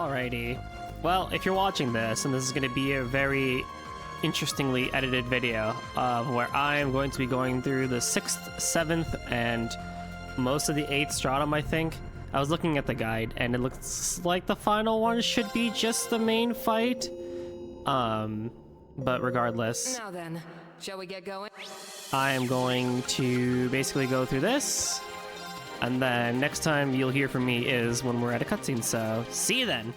Alrighty. Well, if you're watching this, and this is going to be a very interestingly edited video of where I am going to be going through the 6th, 7th, and most of the 8th Stratum, I think. I was looking at the guide, and it looks like the final one should be just the main fight. But regardless, Now then, shall we get going? I am going to basically go through this, and then next time you'll hear from me is when we're at a cutscene, so see you then!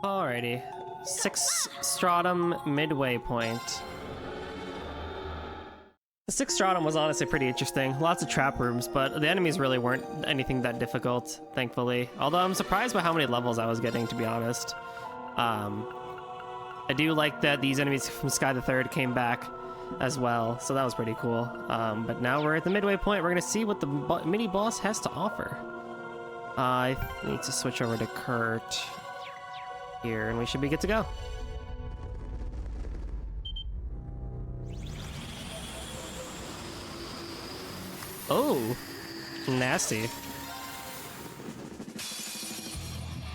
Alrighty, 6th Stratum midway point. The 6th Stratum was honestly pretty interesting. Lots of trap rooms, but the enemies really weren't anything that difficult, thankfully. Although I'm surprised by how many levels I was getting, to be honest. I do like that these enemies from Sky the Third came back as well, so that was pretty cool. But now we're at the midway point. We're going to see what the mini-boss has to offer. I need to switch over to Kurt here, and we should be good to go. Oh, nasty.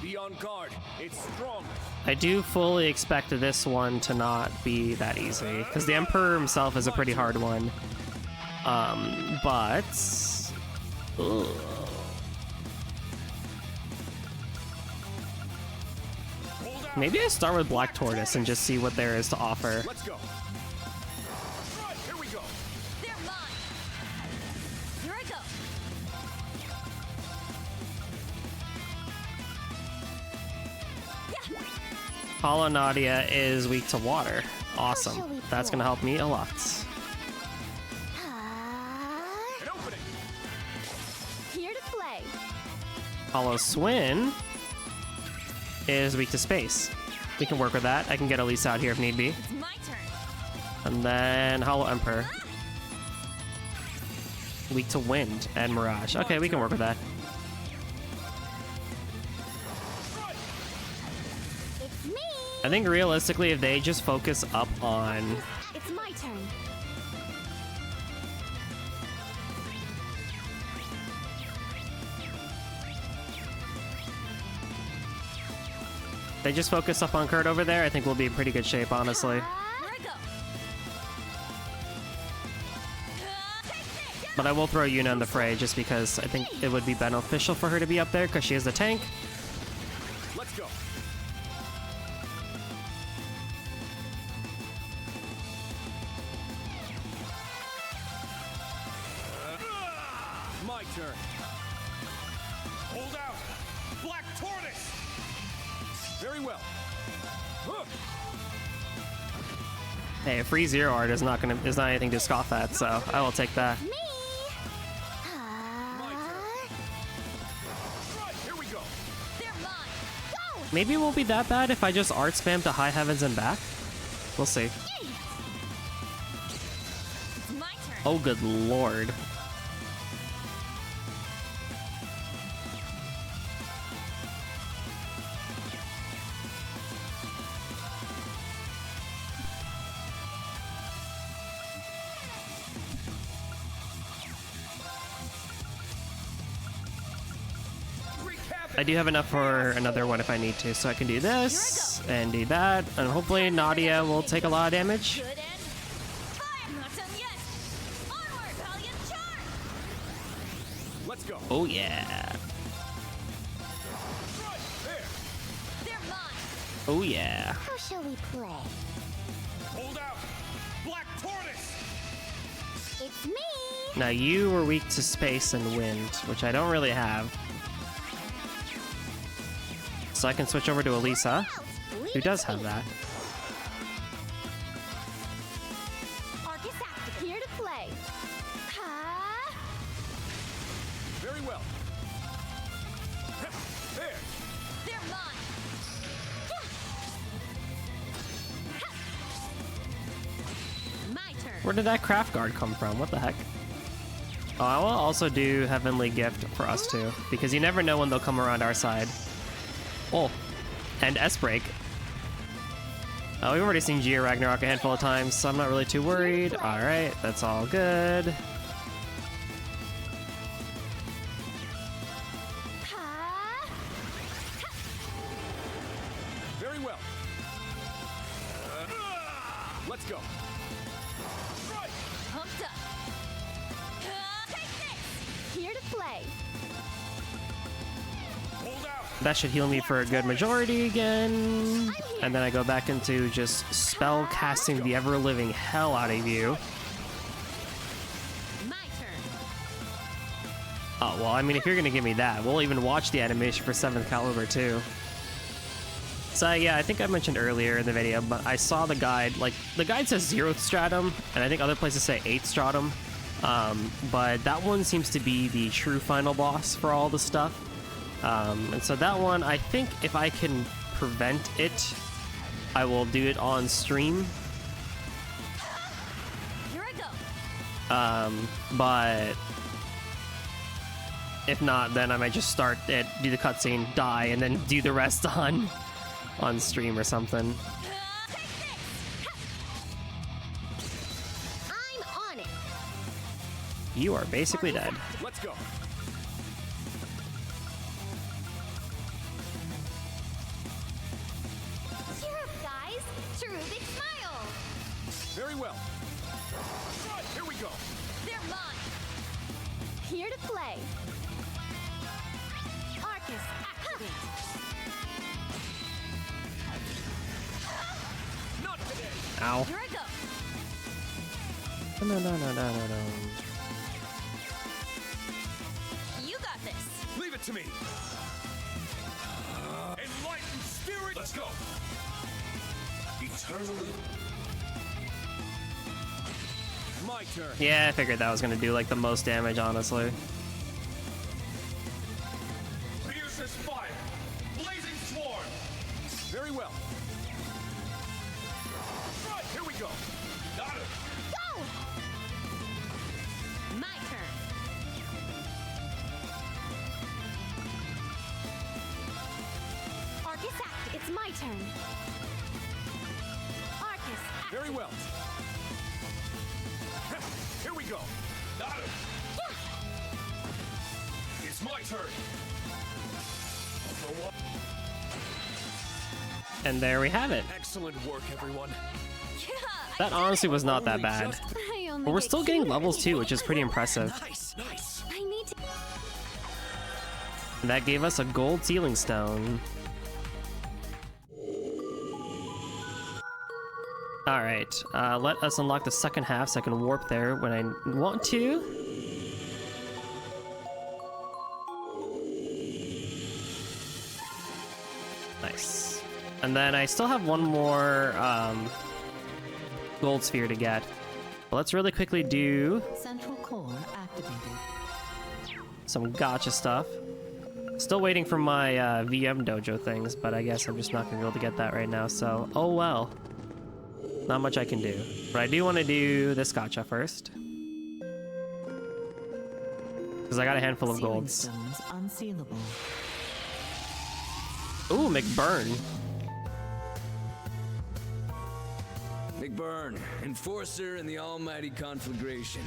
Be on guard. It's strong. I do fully expect this one to not be that easy, because the Emperor himself is a pretty hard one. But... Ugh. Maybe I start with Black Tortoise and just see what there is to offer. Let's go. Right, here we go. They're mine. Here I go. Hollow Nadia is weak to water. Awesome. That's gonna help me a lot. An opening. Here to play. Hollow Swin is weak to space. We can work with that. I can get Elise out here if need be. It's my turn. And then Hollow Emperor. Weak to wind and mirage. Okay, we can work with that. It's me. I think realistically, if they just focus up on... It's my turn. They just focus up on Kurt over there, I think we'll be in pretty good shape, honestly. Here I go. But I will throw Yuna in the fray just because I think it would be beneficial for her to be up there because she is the tank. Let's go. My turn. Hold out. Black Tortoise. Very well. Huh. Hey, a free zero art is not anything to scoff at, so I will take that. Me. My turn. Right, here we go. They're mine. Go. Maybe it won't be that bad if I just art spam to high heavens and back. We'll see. It's my turn. Oh, good lord. I do have enough for another one if I need to, so I can do this and do that, and hopefully Nadia will take a lot of damage. Good end. Fire. Not done yet. Onward, valiant charge. Let's go. Oh yeah. Right, there. They're mine. Oh yeah. How shall we play? Hold out. Black Tortoise. It's me. Now you were weak to space and wind, which I don't really have. So I can switch over to Elisa, who does have that. Arcus active. Here to play. Ha. Very well. There. They're mine. My turn. Where did that craft guard come from? What the heck? Oh, I will also do Heavenly Gift for us too, because you never know when they'll come around our side. Oh, and S-Break. Oh, we've already seen Gia Ragnarok a handful of times, so I'm not really too worried. Alright, that's all good. Very well. Let's go. Right. Pumped up. Take this. Here to play. Hold out. That should heal me for a good majority again. And then I go back into just spell casting the ever-living hell out of you. My turn. Oh, well, I mean, if you're gonna give me that, we'll even watch the animation for 7th Caliber too. So yeah, I think I mentioned earlier in the video, but I saw the guide. Like, the guide says 0th Stratum, and I think other places say 8th Stratum. But that one seems to be the true final boss for all the stuff. And so that one, I think if I can prevent it, I will do it on stream. Here I go. But if not, then I might just start it, do the cutscene, die, and then do the rest on stream or something. Take this. I'm on it. You are basically dead. Let's go. Cheer up, guys. True big smile. Very well. Right. Here we go. They're mine. Here to play. Arcus, activate. Not today. Ow. Here I go. No. You got this. Leave it to me. Enlightened spirit. Let's go. Eternally. My turn. Yeah, I figured that was gonna do like the most damage, honestly. Fierce as fire. Blazing swarm. Very well. Right. Here we go. Got it. Go. My turn. Arcus, act. It's my turn. Arcus, act. Very well. Here we go. Got it. It's my turn. And there we have it. Excellent work, everyone. Yeah, That honestly was not that bad. I only But we're get still getting cuter levels too, anymore. which is pretty impressive. Nice, nice. I need to. And that gave us a gold sealing stone. Alright, let us unlock the second half so I can warp there when I want to. Nice. And then I still have one more gold sphere to get. But let's really quickly do Central core activated. some gacha stuff. Still waiting for my VM dojo things, but I guess I'm just not gonna be able to get that right now, so oh well. Not much I can do. But I do want to do this gacha first. Because I got a handful of Sealing golds. stones unsealable. Ooh, McBurn. McBurn, Enforcer in the Almighty Conflagration.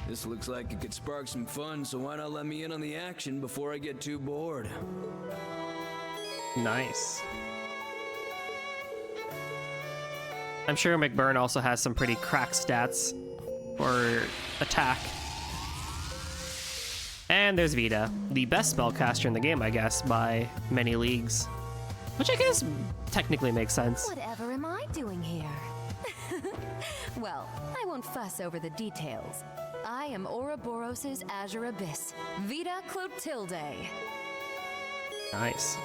This looks like it could spark some fun, so why not let me in on the action before I get too bored? Nice. I'm sure McBurn also has some pretty cracked stats for attack. And there's Vita, the best spellcaster in the game, I guess, by many leagues. Which I guess technically makes sense. Whatever am I doing here? Well, I won't fuss over the details. I am Ouroboros' Azure Abyss, Vita Clotilde. Nice.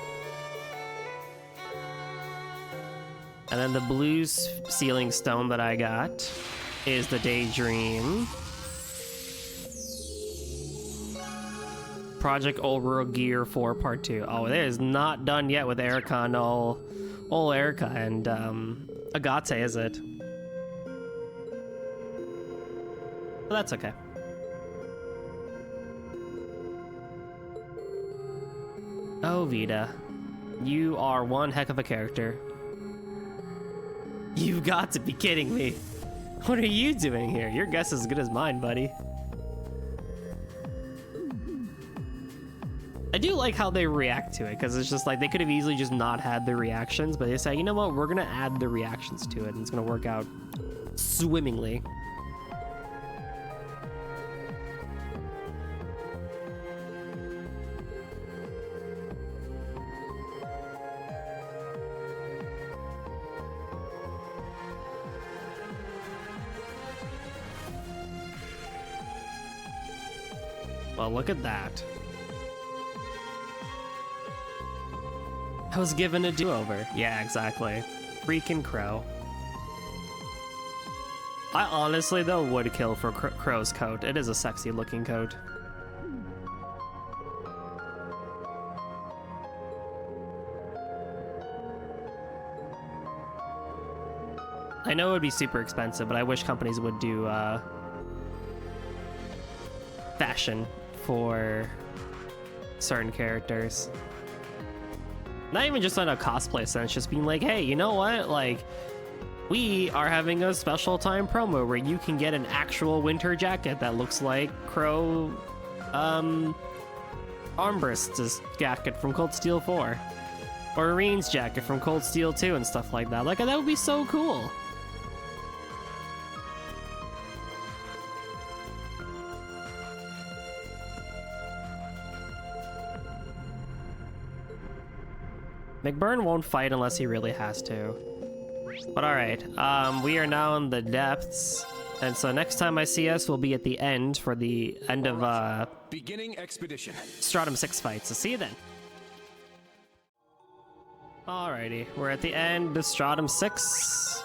And then the blue sealing stone that I got is the Daydream. Project Aurora Gear 4 Part 2. Oh, it is not done yet with Erica and all Erica and Agate, is it? But that's okay. Oh, Vita. You are one heck of a character. You've got to be kidding me. What are you doing here? Your guess is as good as mine, buddy. I do like how they react to it, because it's just like they could have easily just not had the reactions, but they say, you know what, we're gonna add the reactions to it, and it's gonna work out swimmingly. Well, look at that. I was given a do-over. Yeah, exactly. Freaking Crow. I honestly, though, would kill for Crow's coat. It is a sexy-looking coat. I know it would be super expensive, but I wish companies would do fashion for certain characters. Not even just on a cosplay sense, just being like, hey, you know what? Like, we are having a special time promo where you can get an actual winter jacket that looks like Crow Armbrust's jacket from Cold Steel 4. Or Ireen's jacket from Cold Steel 2 and stuff like that. Like, that would be so cool. McBurn won't fight unless he really has to. But alright, we are now in the depths. And so next time I see us will be at the end for the end of Beginning expedition. Stratum 6 fight. So see you then. Alrighty, we're at the end of Stratum 6.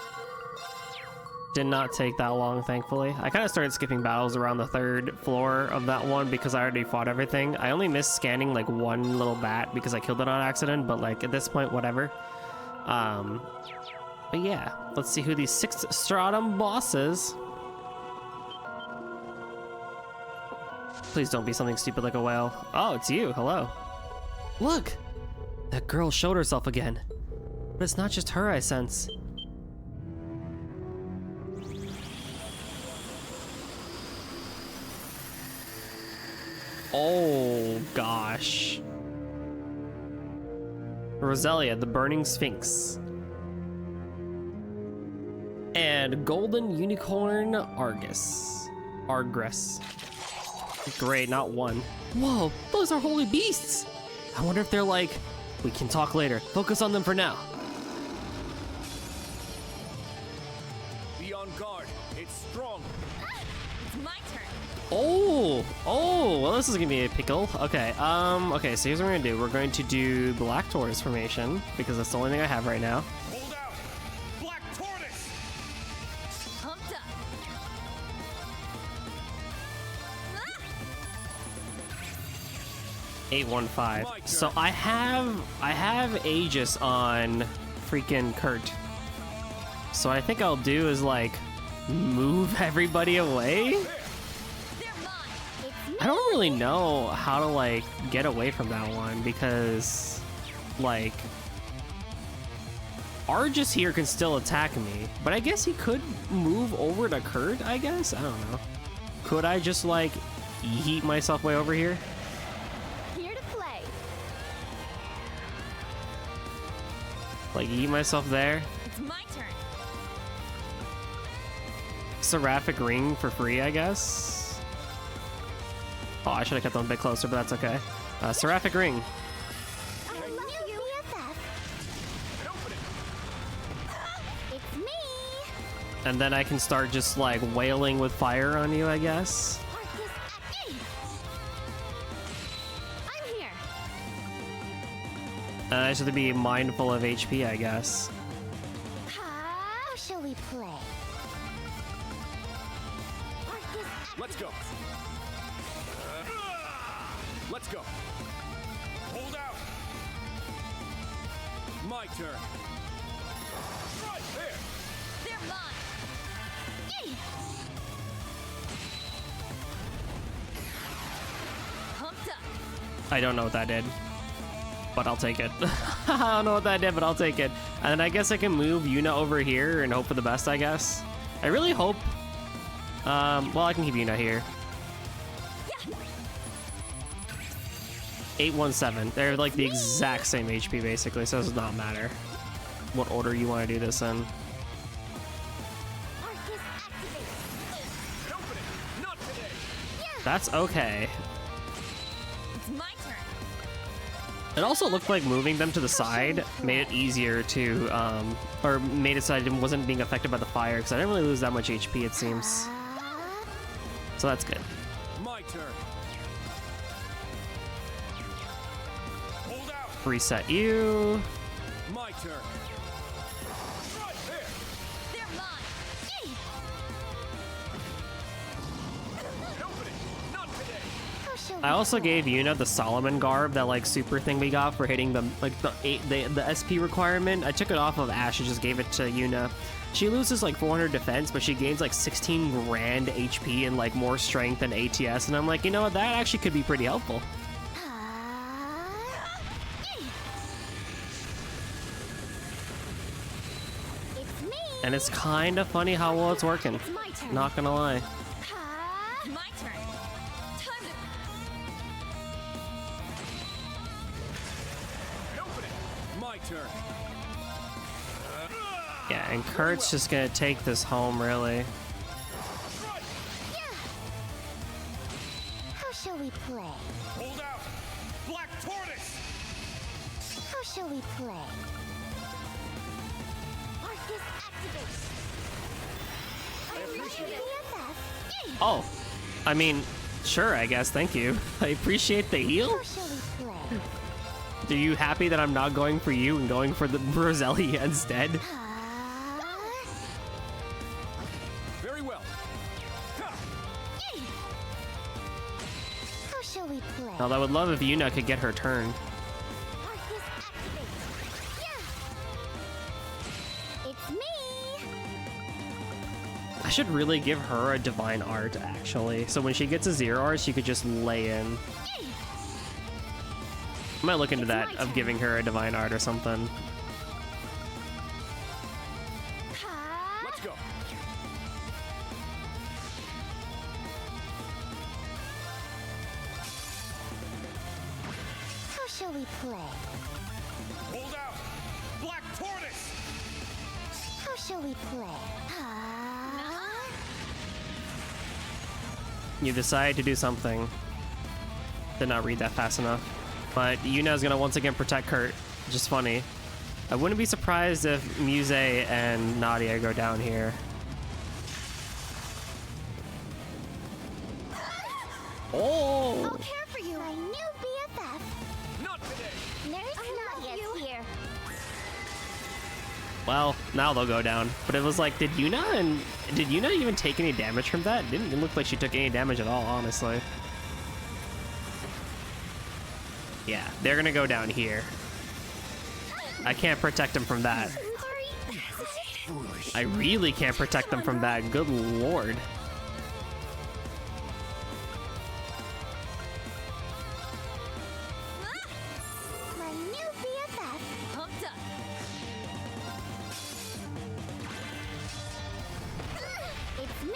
Did not take that long, thankfully. I kind of started skipping battles around the 3rd floor of that one because I already fought everything. I only missed scanning like one little bat because I killed it on accident, but like at this point, whatever. But yeah, let's see who these 6 Stratum bosses. Please don't be something stupid like a whale. Oh, it's you. Hello. Look! That girl showed herself again. But it's not just her I sense. Oh, gosh. Roselia, the Burning Sphinx. And Golden Unicorn Argus. Great, not one. Whoa, those are holy beasts! I wonder if they're like, we can talk later. Focus on them for now. Be on guard. It's strong. It's my turn. Oh, well, this is gonna be a pickle. Okay, okay, so here's what we're gonna do. We're going to do Black Taurus formation because that's the only thing I have right now. Hold out. Black Tortoise. Pumped up. Ah! 815. So I have Aegis on freaking Kurt. So what I think I'll do is like move everybody away. They're mine. It's I don't really know how to like get away from that one because like Argus here can still attack me, but I guess he could move over to Kurt, I guess? I don't know. Could I just like yeet myself way over here? here to play. Like yeet myself there? It's my turn. Seraphic Ring for free, I guess? Oh, I should have kept them a bit closer, but that's okay. Seraphic Ring. I love you, BFF. It's me. And then I can start just like wailing with fire on you, I guess. Arcus at me. I'm here. I just have to be mindful of HP, I guess. How shall we play? Arcus at Let's go. Let's go. Hold out. My turn. Right there. They're mine. Yay! Pumped up. I don't know what that did, but I'll take it. I don't know what that did, but I'll take it. And then I guess I can move Yuna over here and hope for the best, I guess. I really hope. Well, I can keep Yuna here. 817. They're like the exact same HP basically, so it does not matter what order you want to do this in. Arcus activate. Open it! Not today! That's okay. It's my turn. It also looked like moving them to the side made it easier to, or made it so I wasn't being affected by the fire, because I didn't really lose that much HP, it seems. So that's good. My turn. Hold out! Reset you. My turn. Right there! They're mine. Yay! Open it! Not today! How shall I we also play? gave Yuna the Solomon garb, that like super thing we got for hitting the the SP requirement. I took it off of Ash and just gave it to Yuna. She loses like 400 defense, but she gains like 16 grand HP and like more strength and ATS. And I'm like, you know what? That actually could be pretty helpful. Yay! It's me. And it's kind of funny how well it's working. It's my turn. Not gonna lie. My turn. Time to. Open it! My turn. Yeah, and Kurt's just gonna take this home, really. Right! Yeah. How shall we play? Hold out! Black Tortoise! How shall we play? Arcus activate. I appreciate it. Yay! Oh, I mean, sure, I guess. Thank you. I appreciate the heal. How shall we play? Are you happy that I'm not going for you and going for the Roselia instead? Very well. Ha! Yay! How shall we play? Now, I would love if Yuna could get her turn. Arcus activate. Yeah. It's me. I should really give her a divine art, actually. So when she gets a zero art, she could just lay in. Yay! I might look into It's that, my of turn. giving her a divine art or something. Let's go! How shall we play? Hold out! Black Tortoise! How shall we play? You decide to do something. Did not read that fast enough. But Yuna's gonna once again protect Kurt. Just funny. I wouldn't be surprised if Muse and Nadia go down here. Oh! I'll care for you. My new BFF. Not today! Nurse Nadia's here. Well, now they'll go down. But it was like, did Yuna even take any damage from that? It didn't look like she took any damage at all, honestly. Yeah, they're gonna go down here. I can't protect them from that. Sorry. I really can't protect them from that. Good lord. My new BFF. Pumped up. It's me.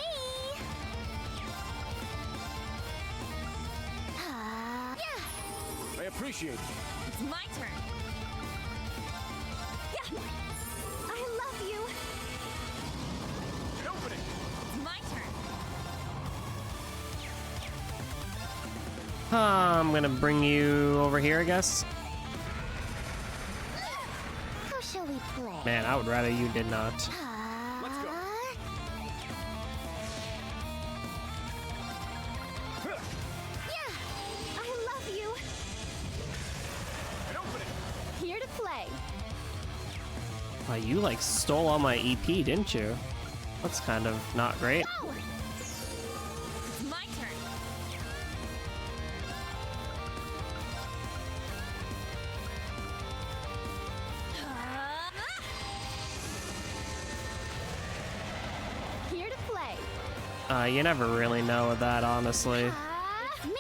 Yeah. I appreciate it. It's my turn. Yeah. I love you. Open it! It's my turn. I'm gonna bring you over here, I guess. How shall we play? Man, I would rather you did not. Let's go. Yeah. I love you. And open it! Here to play. Wow, you like stole all my EP, didn't you? That's kind of not great. Go. It's my turn. Here to play. You never really know with that, honestly. It's me.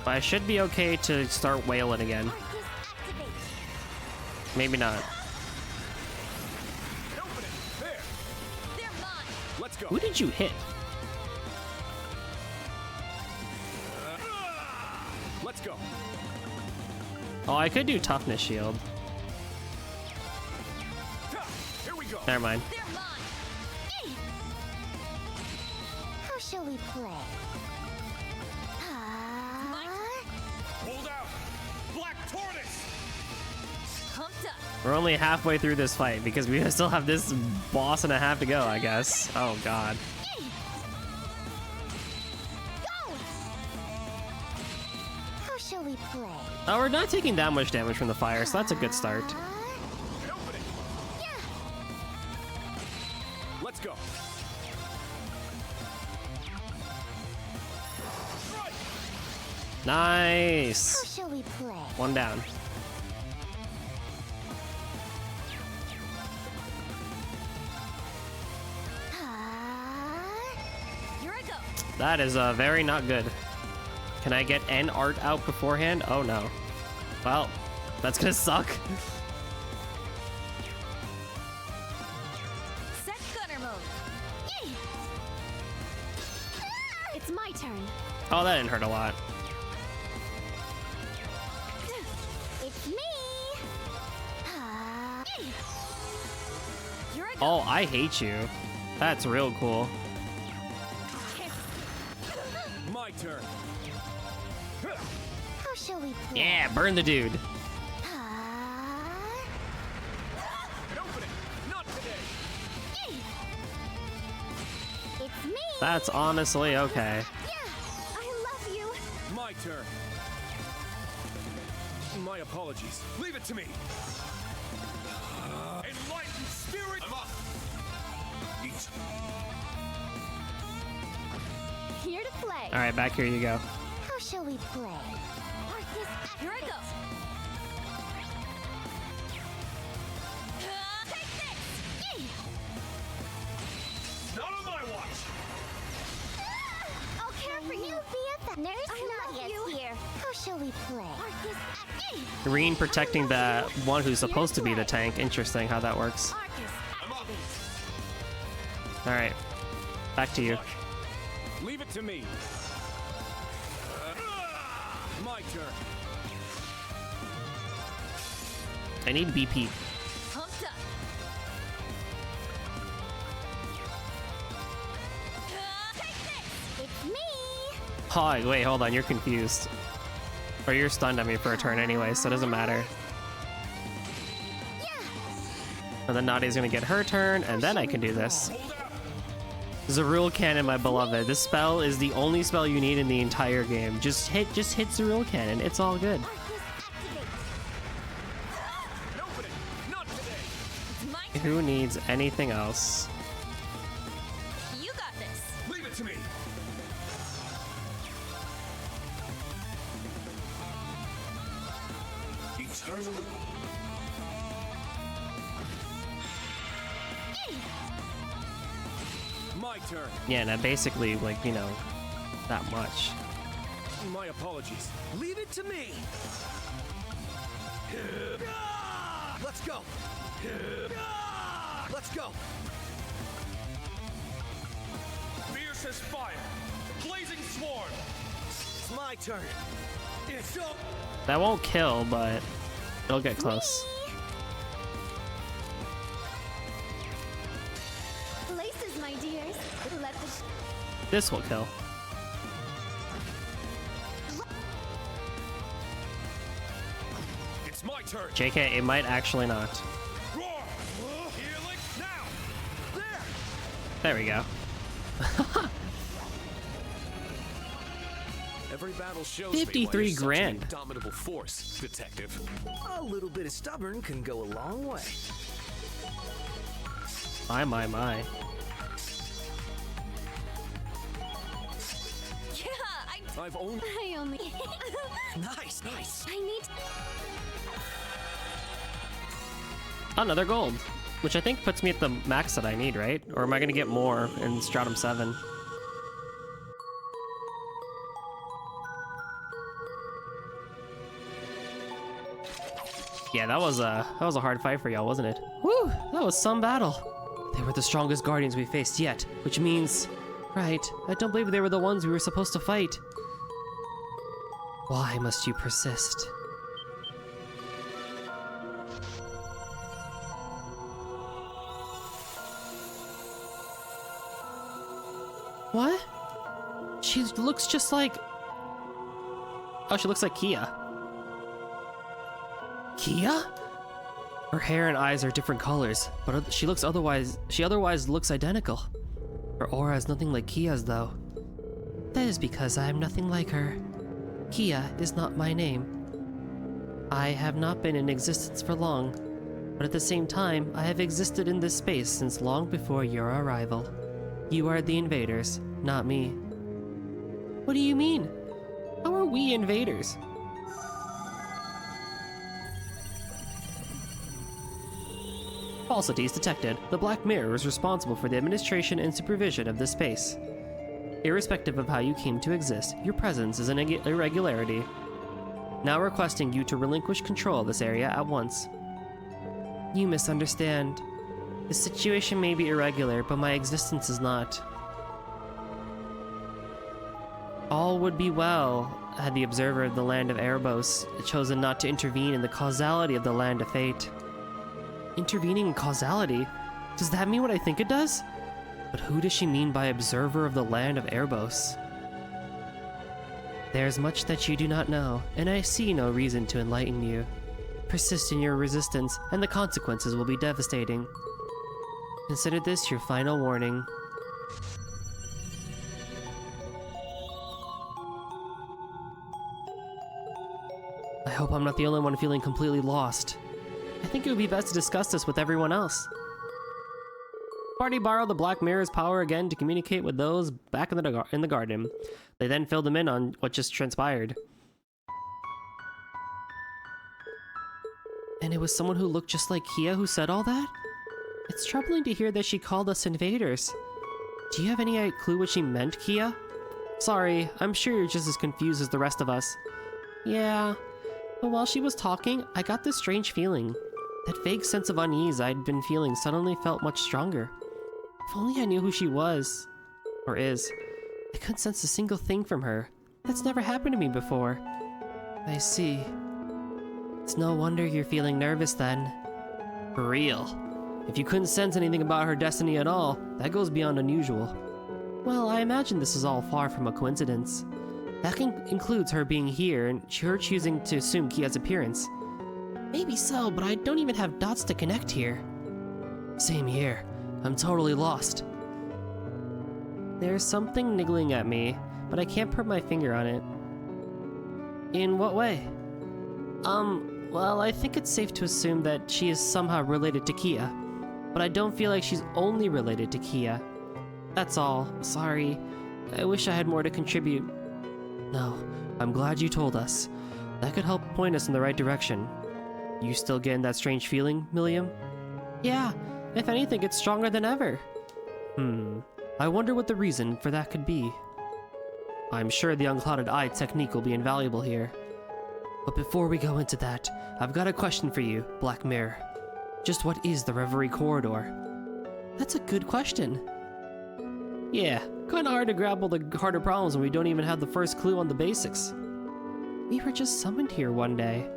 But I should be okay to start wailing again. Arcus activate. Maybe not. And open it! There! They're mine. Let's go! Who did you hit? Let's go! Oh, I could do toughness shield. Here we go. Never mind. They're mine. How shall we play? Hold out. Black Tortoise. Pumped up. We're only halfway through this fight because we still have this boss and a half to go, I guess. Oh god. Go! How shall we play? Oh, we're not taking that much damage from the fire, so that's a good start. Open it. Yeah. Let's go. Right. Nice. How shall we play? One down. Here I go. That is very not good. Can I get an art out beforehand? Oh no. Well, that's gonna suck. Set gunner mode. Yay! It's my turn. Oh, that didn't hurt a lot. It's me. Here I go. Oh, I hate you. That's real cool. My turn. How shall we play? Yeah, burn the dude. Open it. Not today. It's me. That's honestly okay. Yeah, I love you. My turn. My apologies. Leave it to me. Enlightened spirit. I'm up. Eat. Here to play. All right, back here you go. How shall we play? Here I go. Take this. Not on my watch. I'll care for you. Nurse Nadia's here. How shall we play? Green protecting the one who's supposed to be the tank. Interesting how that works. I'm up. All right, back to you. Leave it to me. My turn. I need BP. Pumped up. Take this. It's me. Oh, wait, hold on. You're confused. Or you're stunned at me for a turn anyway, so it doesn't matter. Yeah. And then Nadia's gonna get her turn, and then I can do this. Hold out. Zerul Cannon, my beloved. This spell is the only spell you need in the entire game. Just hit Zerul Cannon. It's all good. Open it. Not today. It's my turn. Who needs anything else? You got this. Leave it to me. Eternally. My turn. Yeah, now basically, like, you know, that much. My apologies. Leave it to me. Let's go. Let's go. Fierce as fire. Blazing swarm. It's my turn. It's up. That won't kill, but it'll get close. Places, my dears. Let the This will kill. It's my turn. JK, it might actually not. Roar. Healing now. There. There we go. Every battle shows 53 grand. Indomitable force, detective. A little bit of stubborn can go a long way. My. Yeah, I've only I only. Nice, nice. I need. Another gold, which I think puts me at the max that I need, right? Or am I gonna get more in Stratum 7? Yeah, that was a hard fight for y'all, wasn't it? Woo, that was some battle. They were the strongest guardians we faced yet, which means, right, I don't believe they were the ones we were supposed to fight. Why must you persist? What? She looks just like... Oh, she looks like Kia. Kia? Her hair and eyes are different colors, but she otherwise looks identical. Her aura is nothing like Kia's, though. That is because I am nothing like her. Kia is not my name. I have not been in existence for long, but at the same time, I have existed in this space since long before your arrival. You are the invaders, not me. What do you mean? How are we invaders? Falsities detected. The Black Mirror is responsible for the administration and supervision of this space. Irrespective of how you came to exist, your presence is an irregularity. Now requesting you to relinquish control of this area at once. You misunderstand. The situation may be irregular, but my existence is not. All would be well had the observer of the land of Erebos chosen not to intervene in the causality of the land of fate. Intervening in causality? Does that mean what I think it does? But who does she mean by observer of the land of Erebos? There's much that you do not know, and I see no reason to enlighten you. Persist in your resistance, and the consequences will be devastating. Consider this your final warning. I hope I'm not the only one feeling completely lost. I think it would be best to discuss this with everyone else. Party borrowed the Black Mirror's power again to communicate with those back in the garden. They then filled them in on what just transpired. And it was someone who looked just like Kia who said all that? It's troubling to hear that she called us invaders. Do you have any clue what she meant, Kia? Sorry, I'm sure you're just as confused as the rest of us. Yeah, but while she was talking, I got this strange feeling. That vague sense of unease I'd been feeling suddenly felt much stronger. If only I knew who she was. Or is. I couldn't sense a single thing from her. That's never happened to me before. I see. It's no wonder you're feeling nervous then. For real. If you couldn't sense anything about her destiny at all, that goes beyond unusual. Well, I imagine this is all far from a coincidence. That includes her being here and her choosing to assume Kia's appearance. Maybe so, but I don't even have dots to connect here. Same here. I'm totally lost. There's something niggling at me, but I can't put my finger on it. In what way? Well, I think it's safe to assume that she is somehow related to Kia. But I don't feel like she's only related to Kia. That's all. Sorry. I wish I had more to contribute. No, I'm glad you told us. That could help point us in the right direction. You still getting that strange feeling, Milliam? Yeah, if anything, it's stronger than ever. I wonder what the reason for that could be. I'm sure the unclouded eye technique will be invaluable here. But before we go into that, I've got a question for you, Black Mirror. Just what is the Reverie Corridor? That's a good question. Yeah, kinda hard to grapple the harder problems when we don't even have the first clue on the basics. We were just summoned here one day.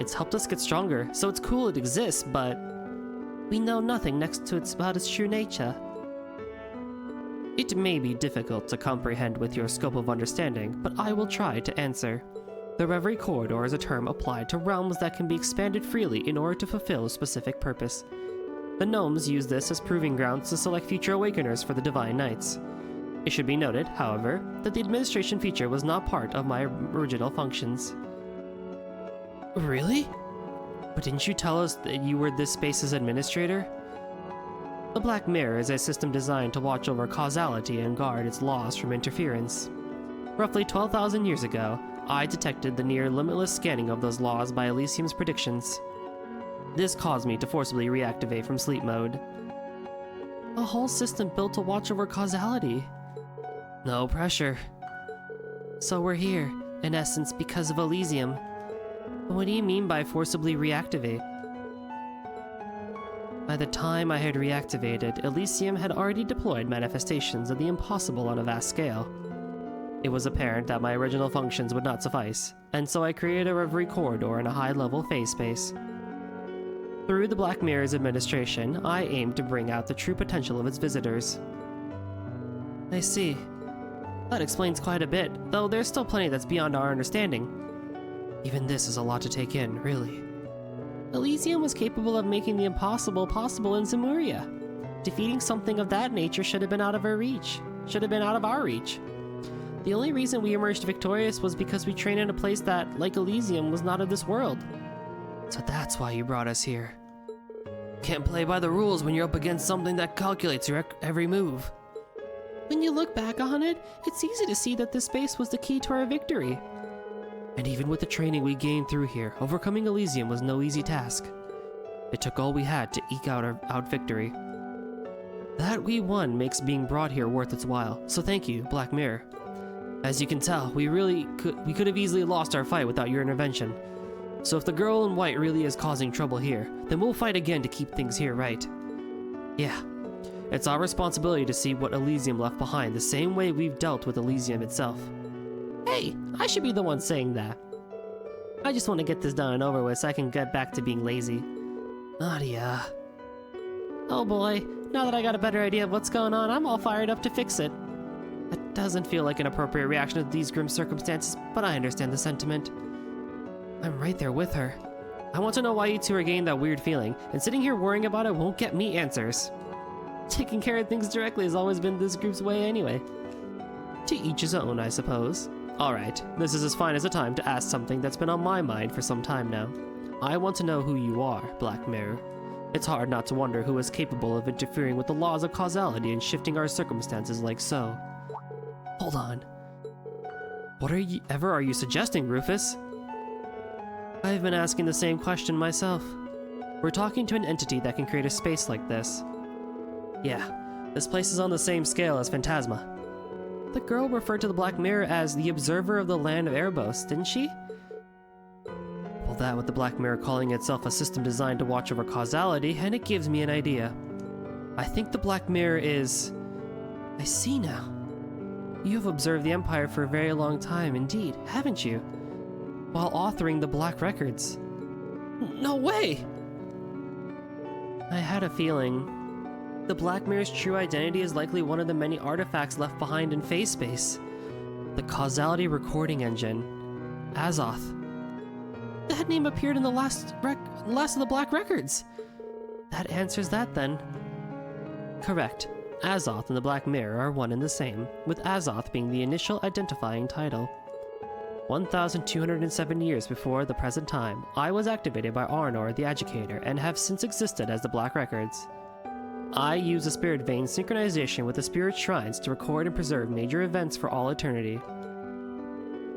It's helped us get stronger, so it's cool it exists, but we know nothing next to it about its true nature. It may be difficult to comprehend with your scope of understanding, but I will try to answer. The Reverie Corridor is a term applied to realms that can be expanded freely in order to fulfill a specific purpose. The gnomes use this as proving grounds to select future awakeners for the Divine Knights. It should be noted, however, that the administration feature was not part of my original functions. Really? But didn't you tell us that you were this space's administrator? The Black Mirror is a system designed to watch over causality and guard its laws from interference. Roughly 12,000 years ago, I detected the near limitless scanning of those laws by Elysium's predictions. This caused me to forcibly reactivate from sleep mode. A whole system built to watch over causality. No pressure. So we're here, in essence, because of Elysium. What do you mean by forcibly reactivate? By the time I had reactivated, Elysium had already deployed manifestations of the impossible on a vast scale. It was apparent that my original functions would not suffice, and so I created a Reverie Corridor in a high-level phase space. Through the Black Mirror's administration, I aimed to bring out the true potential of its visitors. I see. That explains quite a bit, though there's still plenty that's beyond our understanding. Even this is a lot to take in, really. Elysium was capable of making the impossible possible in Zemuria. Defeating something of that nature should have been out of our reach. The only reason we emerged victorious was because we trained in a place that, like Elysium, was not of this world. So that's why you brought us here. Can't play by the rules when you're up against something that calculates your every move. When you look back on it, it's easy to see that this space was the key to our victory. And even with the training we gained through here, overcoming Elysium was no easy task. It took all we had to eke out victory. That we won makes being brought here worth its while, so thank you, Black Mirror. As you can tell, we could have easily lost our fight without your intervention. So if the girl in white really is causing trouble here, then we'll fight again to keep things here right. Yeah, it's our responsibility to see what Elysium left behind the same way we've dealt with Elysium itself. Hey, I should be the one saying that. I just want to get this done and over with so I can get back to being lazy. Nadia. Oh boy, now that I got a better idea of what's going on, I'm all fired up to fix it. That doesn't feel like an appropriate reaction to these grim circumstances, but I understand the sentiment. I'm right there with her. I want to know why you two are getting that weird feeling, and sitting here worrying about it won't get me answers. Taking care of things directly has always been this group's way anyway. To each his own, I suppose. Alright, this is as fine as a time to ask something that's been on my mind for some time now. I want to know who you are, Black Mirror. It's hard not to wonder who is capable of interfering with the laws of causality and shifting our circumstances like so. Hold on. Whatever are you suggesting, Rufus? I've been asking the same question myself. We're talking to an entity that can create a space like this. Yeah, this place is on the same scale as Phantasma. The girl referred to the Black Mirror as the observer of the land of Erebos, didn't she? Well, that with the Black Mirror calling itself a system designed to watch over causality, and it gives me an idea. I think the Black Mirror is... I see now. You have observed the Empire for a very long time indeed, haven't you? While authoring the Black Records. No way! I had a feeling. The Black Mirror's true identity is likely one of the many artifacts left behind in phase space. The Causality Recording Engine. Azoth. That name appeared in the last of the Black Records. That answers that then. Correct. Azoth and the Black Mirror are one and the same, with Azoth being the initial identifying title. 1,207 years before the present time, I was activated by Arnor the Educator and have since existed as the Black Records. I use the Spirit Vein synchronization with the Spirit Shrines to record and preserve major events for all eternity.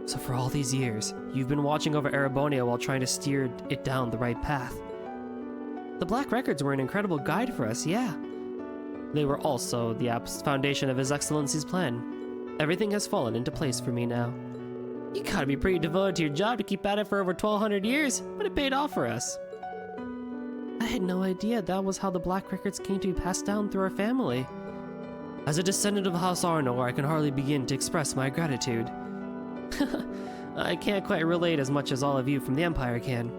So for all these years, you've been watching over Erebonia while trying to steer it down the right path. The Black Records were an incredible guide for us, yeah. They were also the foundation of His Excellency's plan. Everything has fallen into place for me now. You gotta be pretty devoted to your job to keep at it for over 1,200 years, but it paid off for us. I had no idea that was how the Black Records came to be passed down through our family. As a descendant of House Arnor, I can hardly begin to express my gratitude. I can't quite relate as much as all of you from the Empire can,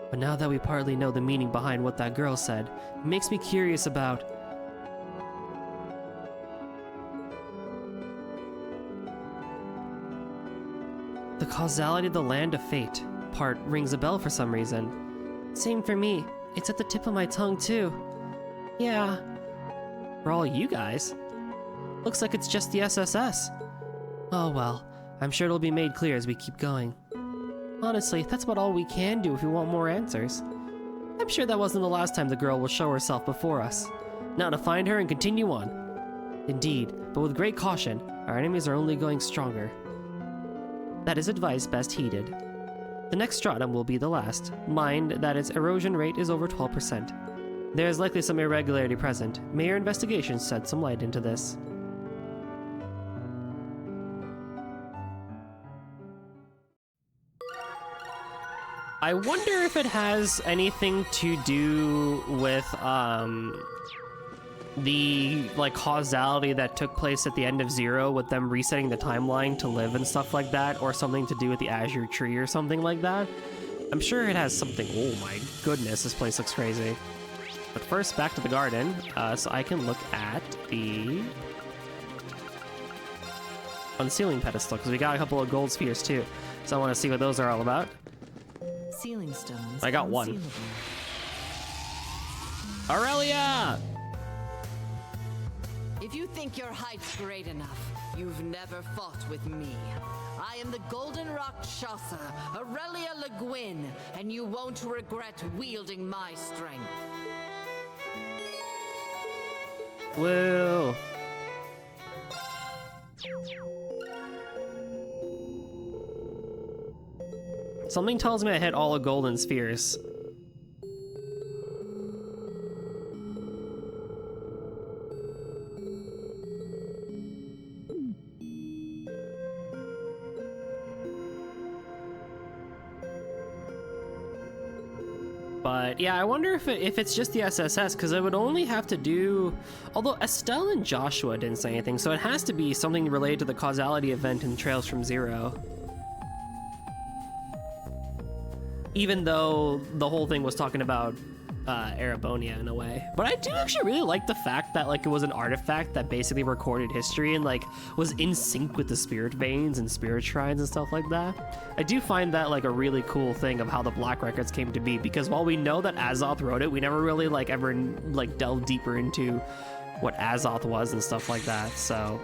but now that we partly know the meaning behind what that girl said, it makes me curious about... The causality of the Land of Fate part rings a bell for some reason. Same for me. It's at the tip of my tongue, too. Yeah. For all you guys. Looks like it's just the SSS. Oh well, I'm sure it'll be made clear as we keep going. Honestly, that's about all we can do if we want more answers. I'm sure that wasn't the last time the girl will show herself before us. Now to find her and continue on. Indeed, but with great caution, our enemies are only going stronger. That is advice best heeded. The next stratum will be the last. Mind that its erosion rate is over 12%. There is likely some irregularity present. May your investigation shed some light into this. I wonder if it has anything to do with, the, causality that took place at the end of Zero with them resetting the timeline to live and stuff like that, or something to do with the Azure Tree or something like that. I'm sure it has something. Oh my goodness, this place looks crazy. But first, back to the garden, so I can look at the on the ceiling pedestal, because we got a couple of gold spheres too. So I want to see what those are all about. Ceiling stones. I got one. unsealable. Aurelia! If you think your height's great enough, you've never fought with me. I am the Golden Rock Chaucer, Aurelia Le Guin, and you won't regret wielding my strength. Woo! Something tells me I hit all the golden spheres. But yeah, I wonder if it's just the SSS, because it would only have to do... Although Estelle and Joshua didn't say anything, so it has to be something related to the causality event in Trails from Zero. Even though the whole thing was talking about Erebonia in a way. But I do actually really like the fact that like it was an artifact that basically recorded history and like was in sync with the spirit veins and spirit shrines and stuff like that. I do find that like a really cool thing of how the Black Records came to be, because while we know that Azoth wrote it, we never really like ever like delved deeper into what Azoth was and stuff like that. So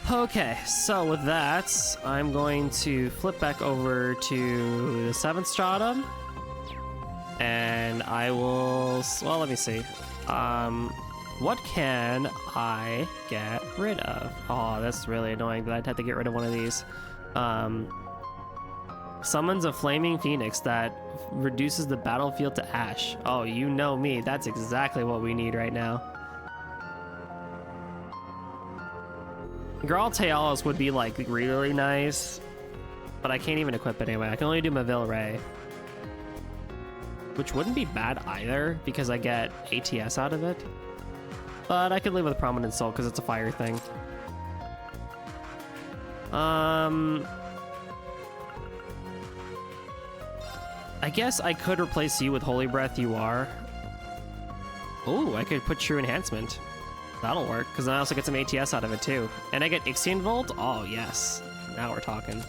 okay, so with that, I'm going to flip back over to the 7th Stratum, and I will, well, let me see. What can I get rid of? Oh, that's really annoying that I'd have to get rid of one of these. Summons a flaming phoenix that reduces the battlefield to ash. Oh, you know me, that's exactly what we need right now. Graal Tealis would be like really nice, but I can't even equip it anyway. I can only do Maville Ray, which wouldn't be bad either because I get ATS out of it. But I could live with Prominent Soul because it's a fire thing. I guess I could replace you with Holy Breath. You are. Oh, I could put True Enhancement. That'll work, because I also get some ATS out of it too. And I get Ixion Volt? Oh, yes. Now we're talking.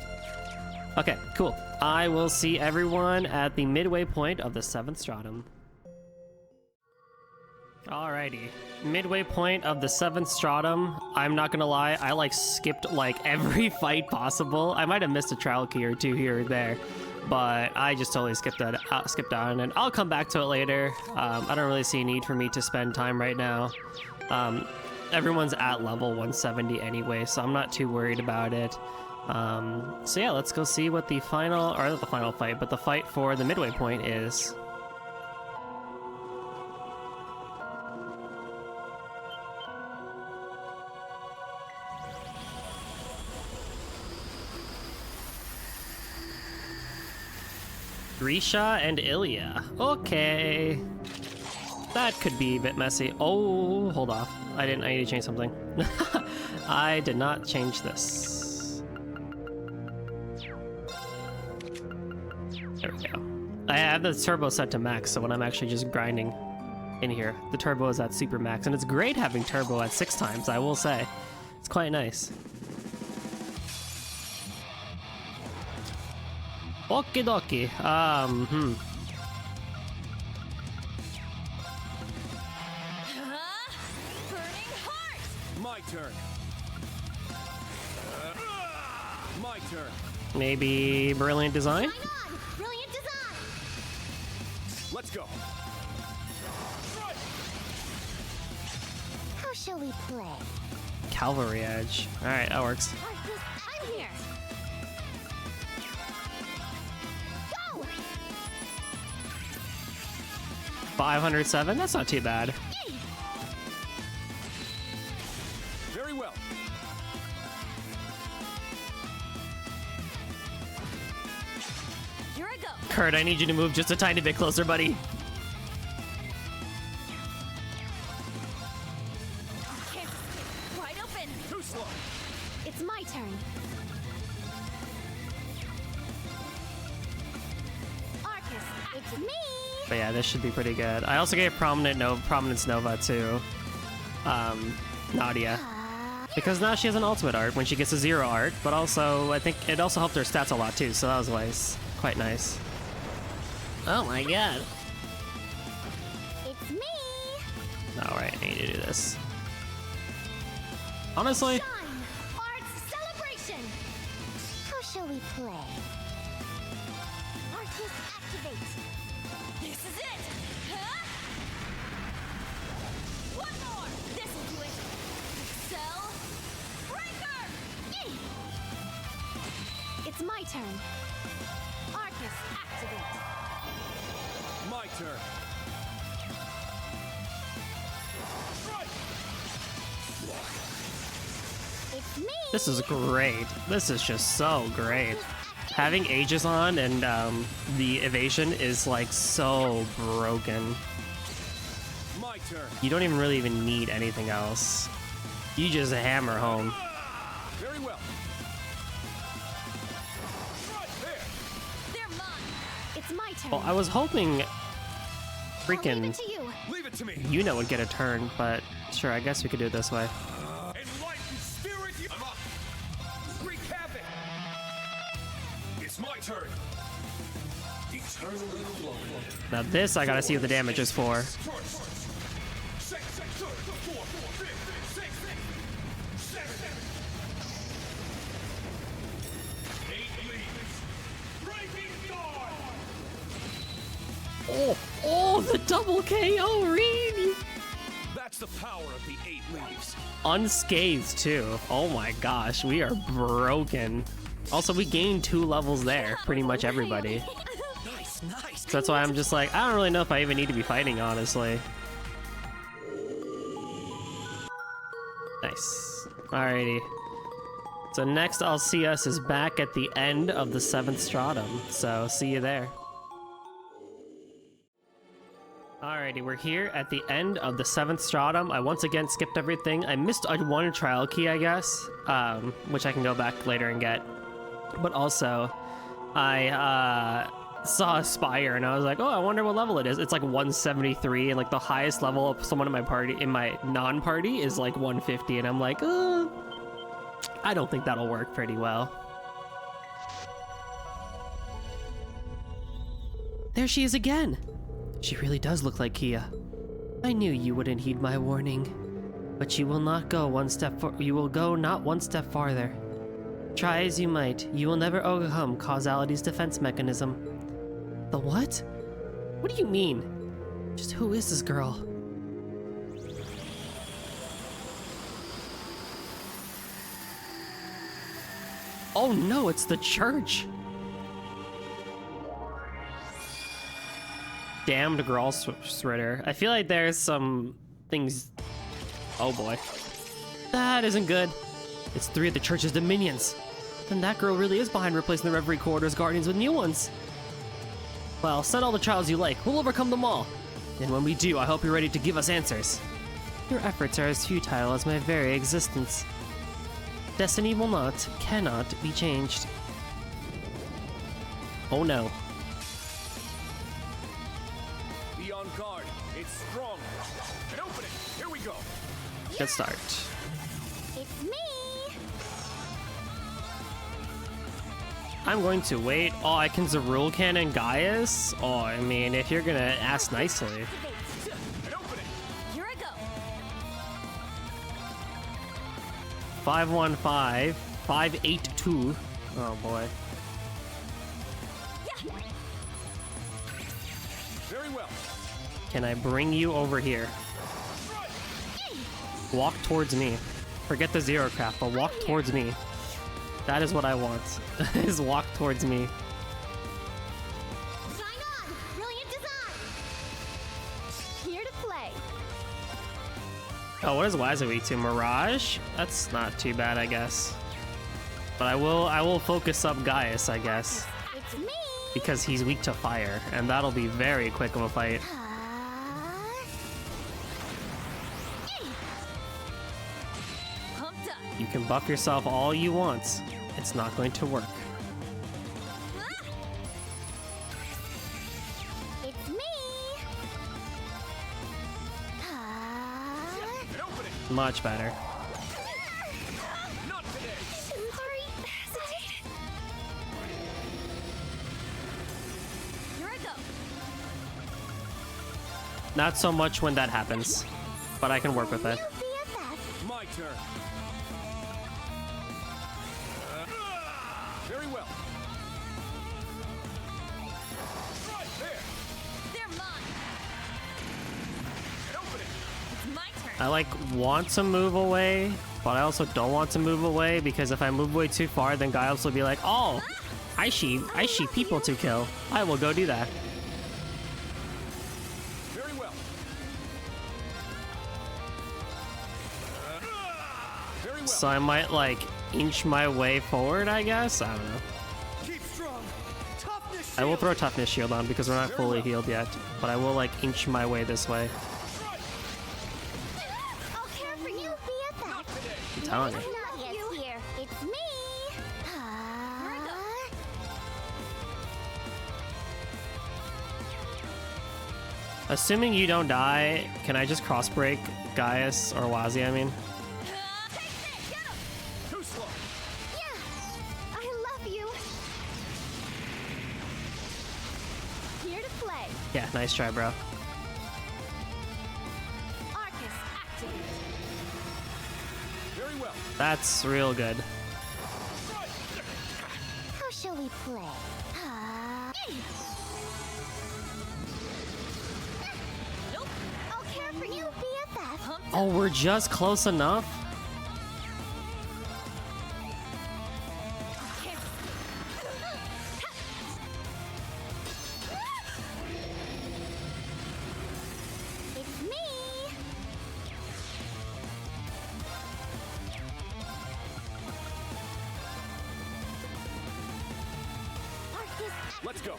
Okay, cool. I will see everyone at the midway point of the 7th Stratum. Alrighty. Midway point of the 7th Stratum. I'm not gonna lie, I like skipped like every fight possible. I might have missed a trial key or two here or there, but I just totally skipped on, and I'll come back to it later. I don't really see a need for me to spend time right now. Everyone's at level 170 anyway, so I'm not too worried about it. So yeah, let's go see what the final, or not the final fight, but the fight for the midway point is. Grisha and Ilya. Okay. That could be a bit messy. Oh, hold off. I need to change something. I did not change this. There we go. I have the turbo set to max, so when I'm actually just grinding in here, the turbo is at super max, and it's great having turbo at 6 times, I will say. It's quite nice. Okie dokie. Burning heart! My turn. My turn. Maybe Brilliant Design? Shine on! Brilliant design! Let's go. How shall we play? Cavalry Edge. Alright, that works. Arcus, I'm here! Go! 507? That's not too bad. Very well. Here I go! Kurt, I need you to move just a tiny bit closer, buddy. Can't escape. Wide open! Too slow. It's my turn. Arcus, it's me! But yeah, this should be pretty good. I also gave Prominence Nova too. Nadia. Because now she has an ultimate art when she gets a 0 art, but also I think it also helped her stats a lot too, so that was nice. Quite nice. Oh my god. It's me! Alright, I need to do this. Honestly, Shine! Arts celebration! How shall we play? Arcus activate! This is it! Huh? One more! This'll do it! Cell Breaker! It's my turn. Arcus activate! My turn. It's me! this is great. This is just so great. Having Aegis on and the evasion is like so broken. My turn. You don't even really need anything else. You just hammer home. Very well. Right there. They're mine! It's my turn. Well, I was hoping I'll leave freaking it to you. Leave it to me. Yuna would get a turn, but sure, I guess we could do it this way. Enlightened spirit, I'm up. Wreak havoc. It's my turn. Eternally alone. Now this, I gotta see what the damage is for. 8 leaves. Breaking dawn. Oh, the double KO, Reed! That's the power of the 8 leaves. Unscathed too. Oh my gosh, we are broken. Also, we gained 2 levels there, pretty much everybody. Nice, nice. So that's why I'm just like, I don't really know if I even need to be fighting, honestly. Nice. Alrighty. So next I'll see us is back at the end of the 7th Stratum. So see you there. Alrighty, we're here at the end of the 7th Stratum. I once again skipped everything. I missed one trial key, I guess, which I can go back later and get. But also, I saw a Spire and I was like, oh, I wonder what level it is. It's like 173, and like the highest level of someone in my party, in my non-party, is like 150, and I'm like, I don't think that'll work pretty well. There she is again. She really does look like Kia. I knew you wouldn't heed my warning, but you will not go one step you will go not one step farther. Try as you might, you will never overcome causality's defense mechanism. The what? What do you mean? Just who is this girl? Oh no, it's the church! Damned Gralsritter. I feel like there's some things... Oh boy. That isn't good. It's 3 of the church's dominions. Then that girl really is behind replacing the Reverie Corridor's guardians with new ones. Well, set all the trials you like. We'll overcome them all. And when we do, I hope you're ready to give us answers. Your efforts are as futile as my very existence. Destiny will not, cannot be changed. Oh no. Be on guard. It's strong. And open it. Here we go. Good start. It's me! I'm going to wait. Oh, I can Zerul Cannon Gaius? Oh, I mean, if you're gonna ask nicely. And open it. Here I go! 515, 582. Oh boy. Very well. Can I bring you over here? Walk towards me. Forget the zero craft, but walk towards me. That is what I want, is walk towards me. Shine on! Brilliant design! Here to play. Oh, what is Wazza weak to? Mirage? That's not too bad, I guess. But I will focus up Gaius, I guess. It's me! Because he's weak to fire, and that'll be very quick of a fight. Pumped up! You can buff yourself all you want. It's not going to work. It's me! And open it. Much better. Not today. Sorry, hesitated. Here I go. Not so much when that happens, but I can work with it. My turn. Very well. Right there. They're mine. Open it. It's my turn. I like want to move away, but I also don't want to move away because if I move away too far, then Giles will be like, "Oh, I see people to kill. I will go do that." Very well. Very well. So I might like inch my way forward, I guess. I don't know. Keep strong. Toughness I will shield. throw toughness shield on because we're not fully healed yet, but I will like inch my way this way. I'll care for you, BFF. I'm telling you. Not yet here. It's me. Assuming you don't die, can I just cross break Gaius or Wazi? I mean, Too slow. Yeah, I love you. Here to play. yeah, nice try, bro. Arcus, activate. Very well. That's real good. How shall we play? Nope. I'll care for you, BFF. Oh, we're just close enough. It's me. Arcus, Let's go.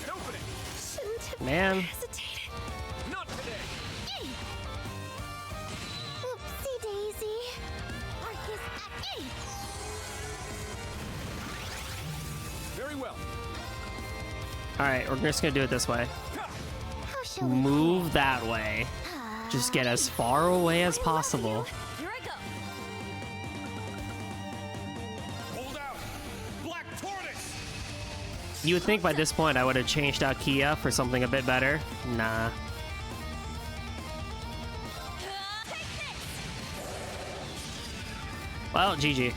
And open it. shouldn't have Man, hesitated. Not today. Oopsie daisy. Arcus, Very well. all right, we're just gonna do it this way. how shall we Move that way. Just get as far away as possible. Here I go. Hold out. Black Tortoise. You would think by this point I would have changed out Kia for something a bit better. Nah. Well, GG.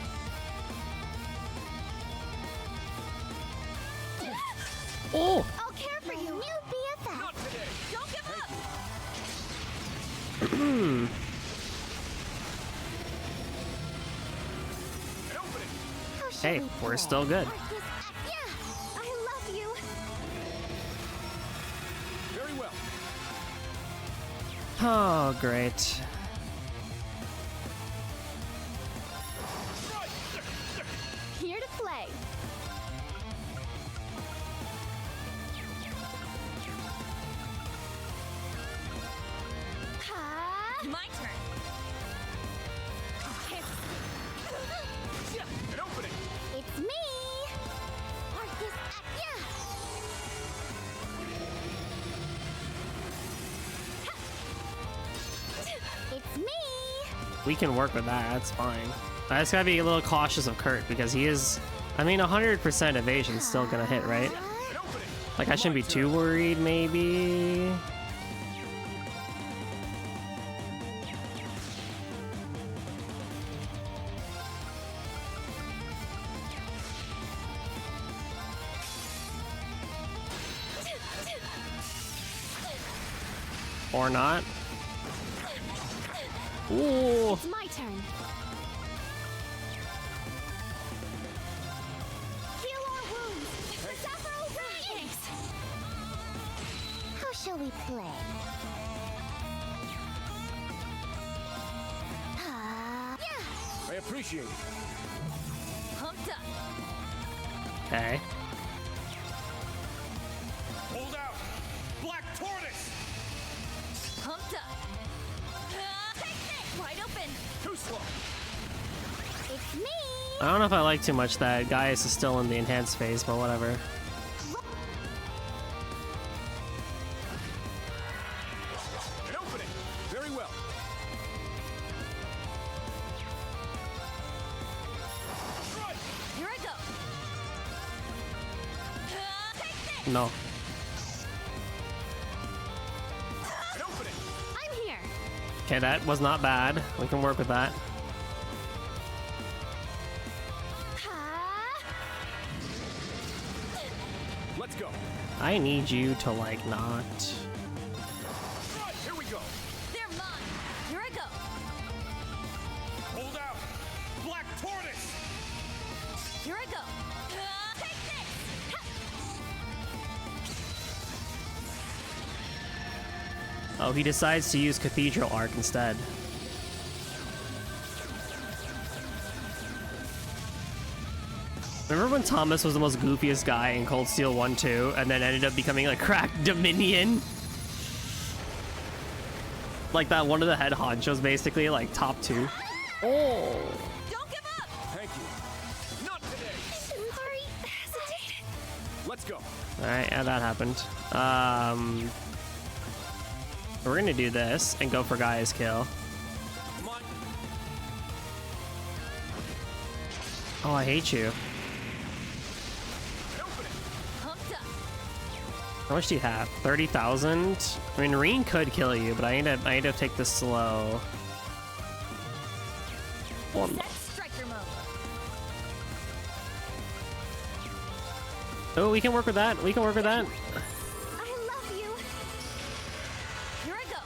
Oh! I'll care for you, new BFF. Not today. Don't give up. And open it. How shall Hey, we we're play? still good. Arcus, yeah, I love you. Very well. Oh, great. Here to play. It's my turn. And open it. It's me. Arcus, yeah. It's me. We can work with that, that's fine. I just gotta be a little cautious of Kurt because he is... I mean, 100% evasion's still gonna hit, right? And open it. Like, I shouldn't be too worried, maybe... Or not. Ooh! It's my turn. Heal our wounds. Several rings. How shall we play? Yeah. I appreciate it. Pumped up. Okay. Hold out. Black Tortoise. Pumped up. Take this. Wide open. Too slow. It's me. I don't know if I like too much that Gaius is still in the enhanced phase, but whatever. No. An opening. I'm here. Okay, that was not bad. We can work with that. Ha! Let's go. I need you to, like, not... Right, here we go. They're mine. Here I go. Hold out! Black Tortoise! Here I go. Take this. Oh, he decides to use Cathedral Arc instead. Remember when Thomas was the most goofiest guy in Cold Steel 1-2 and then ended up becoming like Crack Dominion? Like that one of the head honchos basically, like top 2. Oh! Don't give up. Thank you. Not today. Sorry, hesitated. Let's go. Alright, yeah, that happened. We're gonna do this and go for Gaia's kill. Mine. Oh, I hate you. An opening. Pumped up. How much do you have? 30,000? I mean, Reen could kill you, but I need to take this slow. Oh, no. Set striker mode. Oh, we can work with that. We can work with that. I love you. Here I go.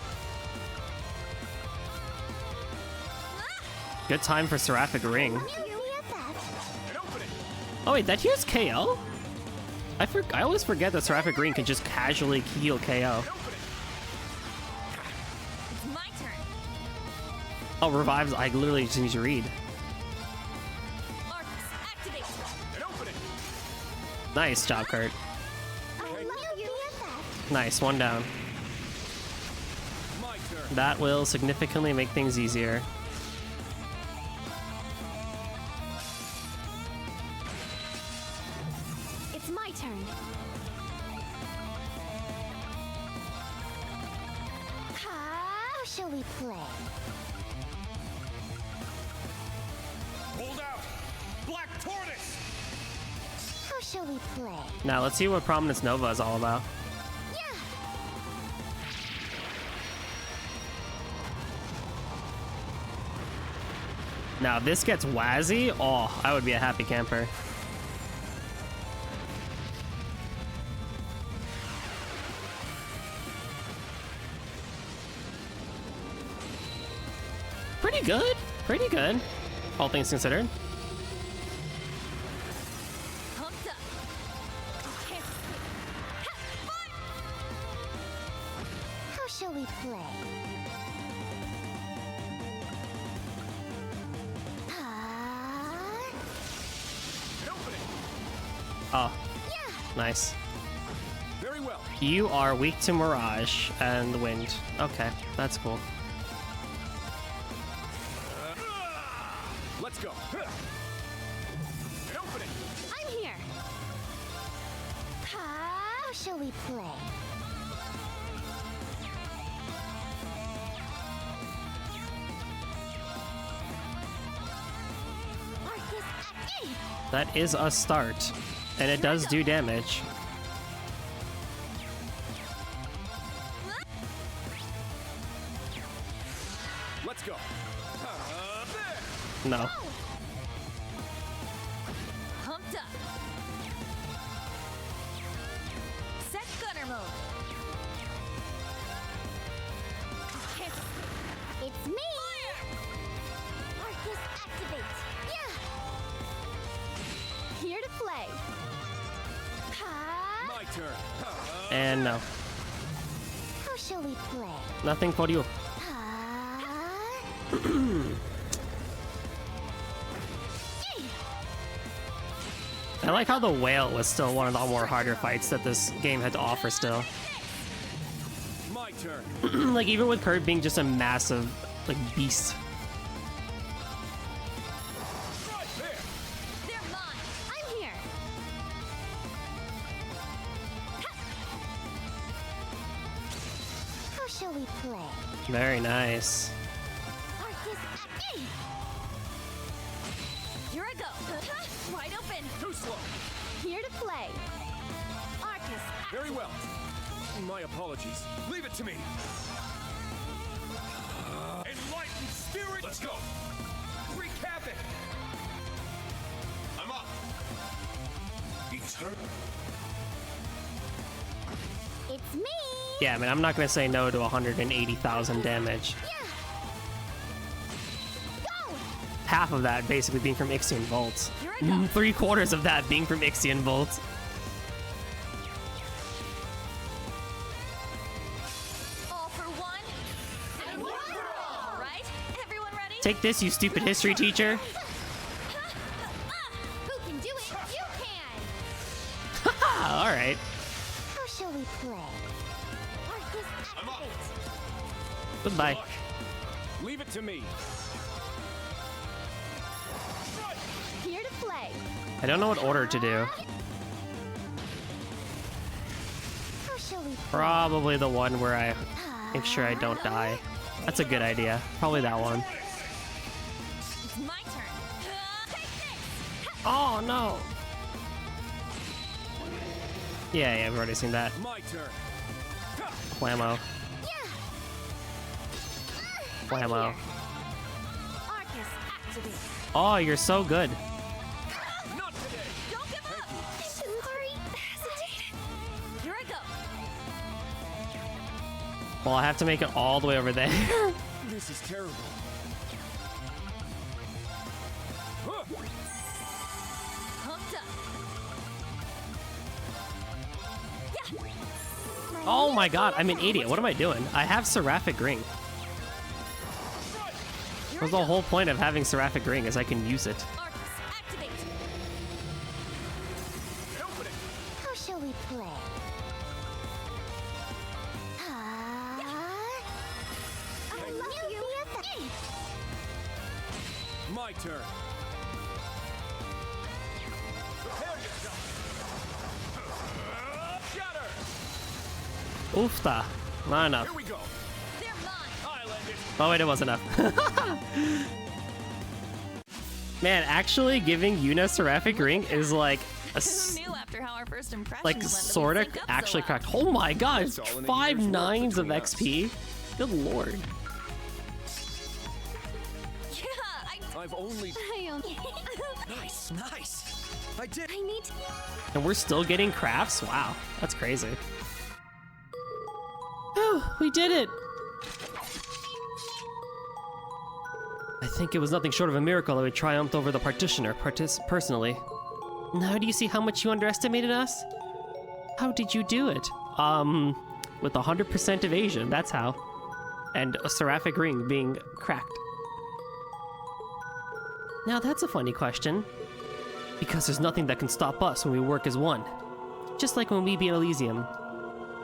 Good time for Seraphic Ring. You get that. An opening. Oh wait, that heals KO? I always forget that Seraphic Ring can just casually heal KO. An opening. It's my turn. Oh, revives, I literally just need to read. Arcus, activate. An opening. Nice job, Kurt. I love you. Get that. Nice, one down. My turn. That will significantly make things easier. It's my turn. How shall we play? Hold out! Black Tortoise! How shall we play? Now, let's see what Prominence Nova is all about. Yeah. Now, if this gets Wazzy, oh, I would be a happy camper. Pretty good. Pretty good. All things considered. Pumped up. Can't escape. Ha, fire! How shall we play? An opening. Oh, nice. Very well. You are weak to Mirage and the Wind. Okay, that's cool. Let's go. An opening. I'm here. How shall we play? Arcus activate. That is a start, and it does do damage. Let's go. There. No. Pumped up. Set gunner mode. Can't escape. It's me. Arcus activate. Yeah. Here to play. Ha. My turn. And no. How shall we play? Nothing for you. Ha. I like how the whale was still one of the more harder fights that this game had to offer still. My turn. Like, even with Kurt being just a massive, like, beast. Right there. They're mine. I'm here. How shall we play? Very nice. Arcus activate. Here I go. Wide open. Too slow. Here to play. Arcus Very well. My apologies. Leave it to me. Enlightened spirit. Let's go. Wreak havoc. I'm up. Eternal. It's me! Yeah, I mean, I'm not gonna say no to 180,000 damage. Go! Half of that basically being from Ixion Volts. Here I go. 3/4 of that being from Ixion Volts. All for one, and one for all. Right? Everyone ready? Take this, you stupid history teacher. Who can do it? You can! Haha, alright. How shall we play? Arcus activate! Goodbye. Leave it to me. Here to play! I don't know what order to do. How shall we play? Probably the one where I make sure I don't die. That's a good idea. Probably that one. It's my turn. Take this. Oh, no. Yeah, we've already seen that. My turn. Whammo. Whammo. Arcus activate! Oh, you're so good. Not today. Don't give up. Sorry, hesitated. Here I go. Well, I have to make it all the way over there. This is terrible. Huh. Pumped up. Yeah. Oh my god, I'm an idiot. What am I doing? I have Seraphic Ring. That's the whole point of having Seraphic Ring, is I can use it. Arcus activate. Open it. How shall we play? I love you! My turn. Prepare yourself. Shatter. Oofta. Not enough. Here we go. They're mine. I'll end it. Oh wait, it was enough. Man, actually giving Yuna Seraphic Ring is like a Who knew after how our first impressions like went that we'd sorta sync up so actually well? cracked. Oh my god, It's all in a 5 year's work nines of between us. XP. Good lord. Yeah, I've only. Nice, nice. I did. I need to... And we're still getting crafts? Wow, that's crazy. Oh, we did it! I think it was nothing short of a miracle that we triumphed over the partitioner personally. Now do you see how much you underestimated us? How did you do it? With 100% evasion, that's how. And a Seraphic Ring being cracked. Now that's a funny question. Because there's nothing that can stop us when we work as one. Just like when we beat Elysium.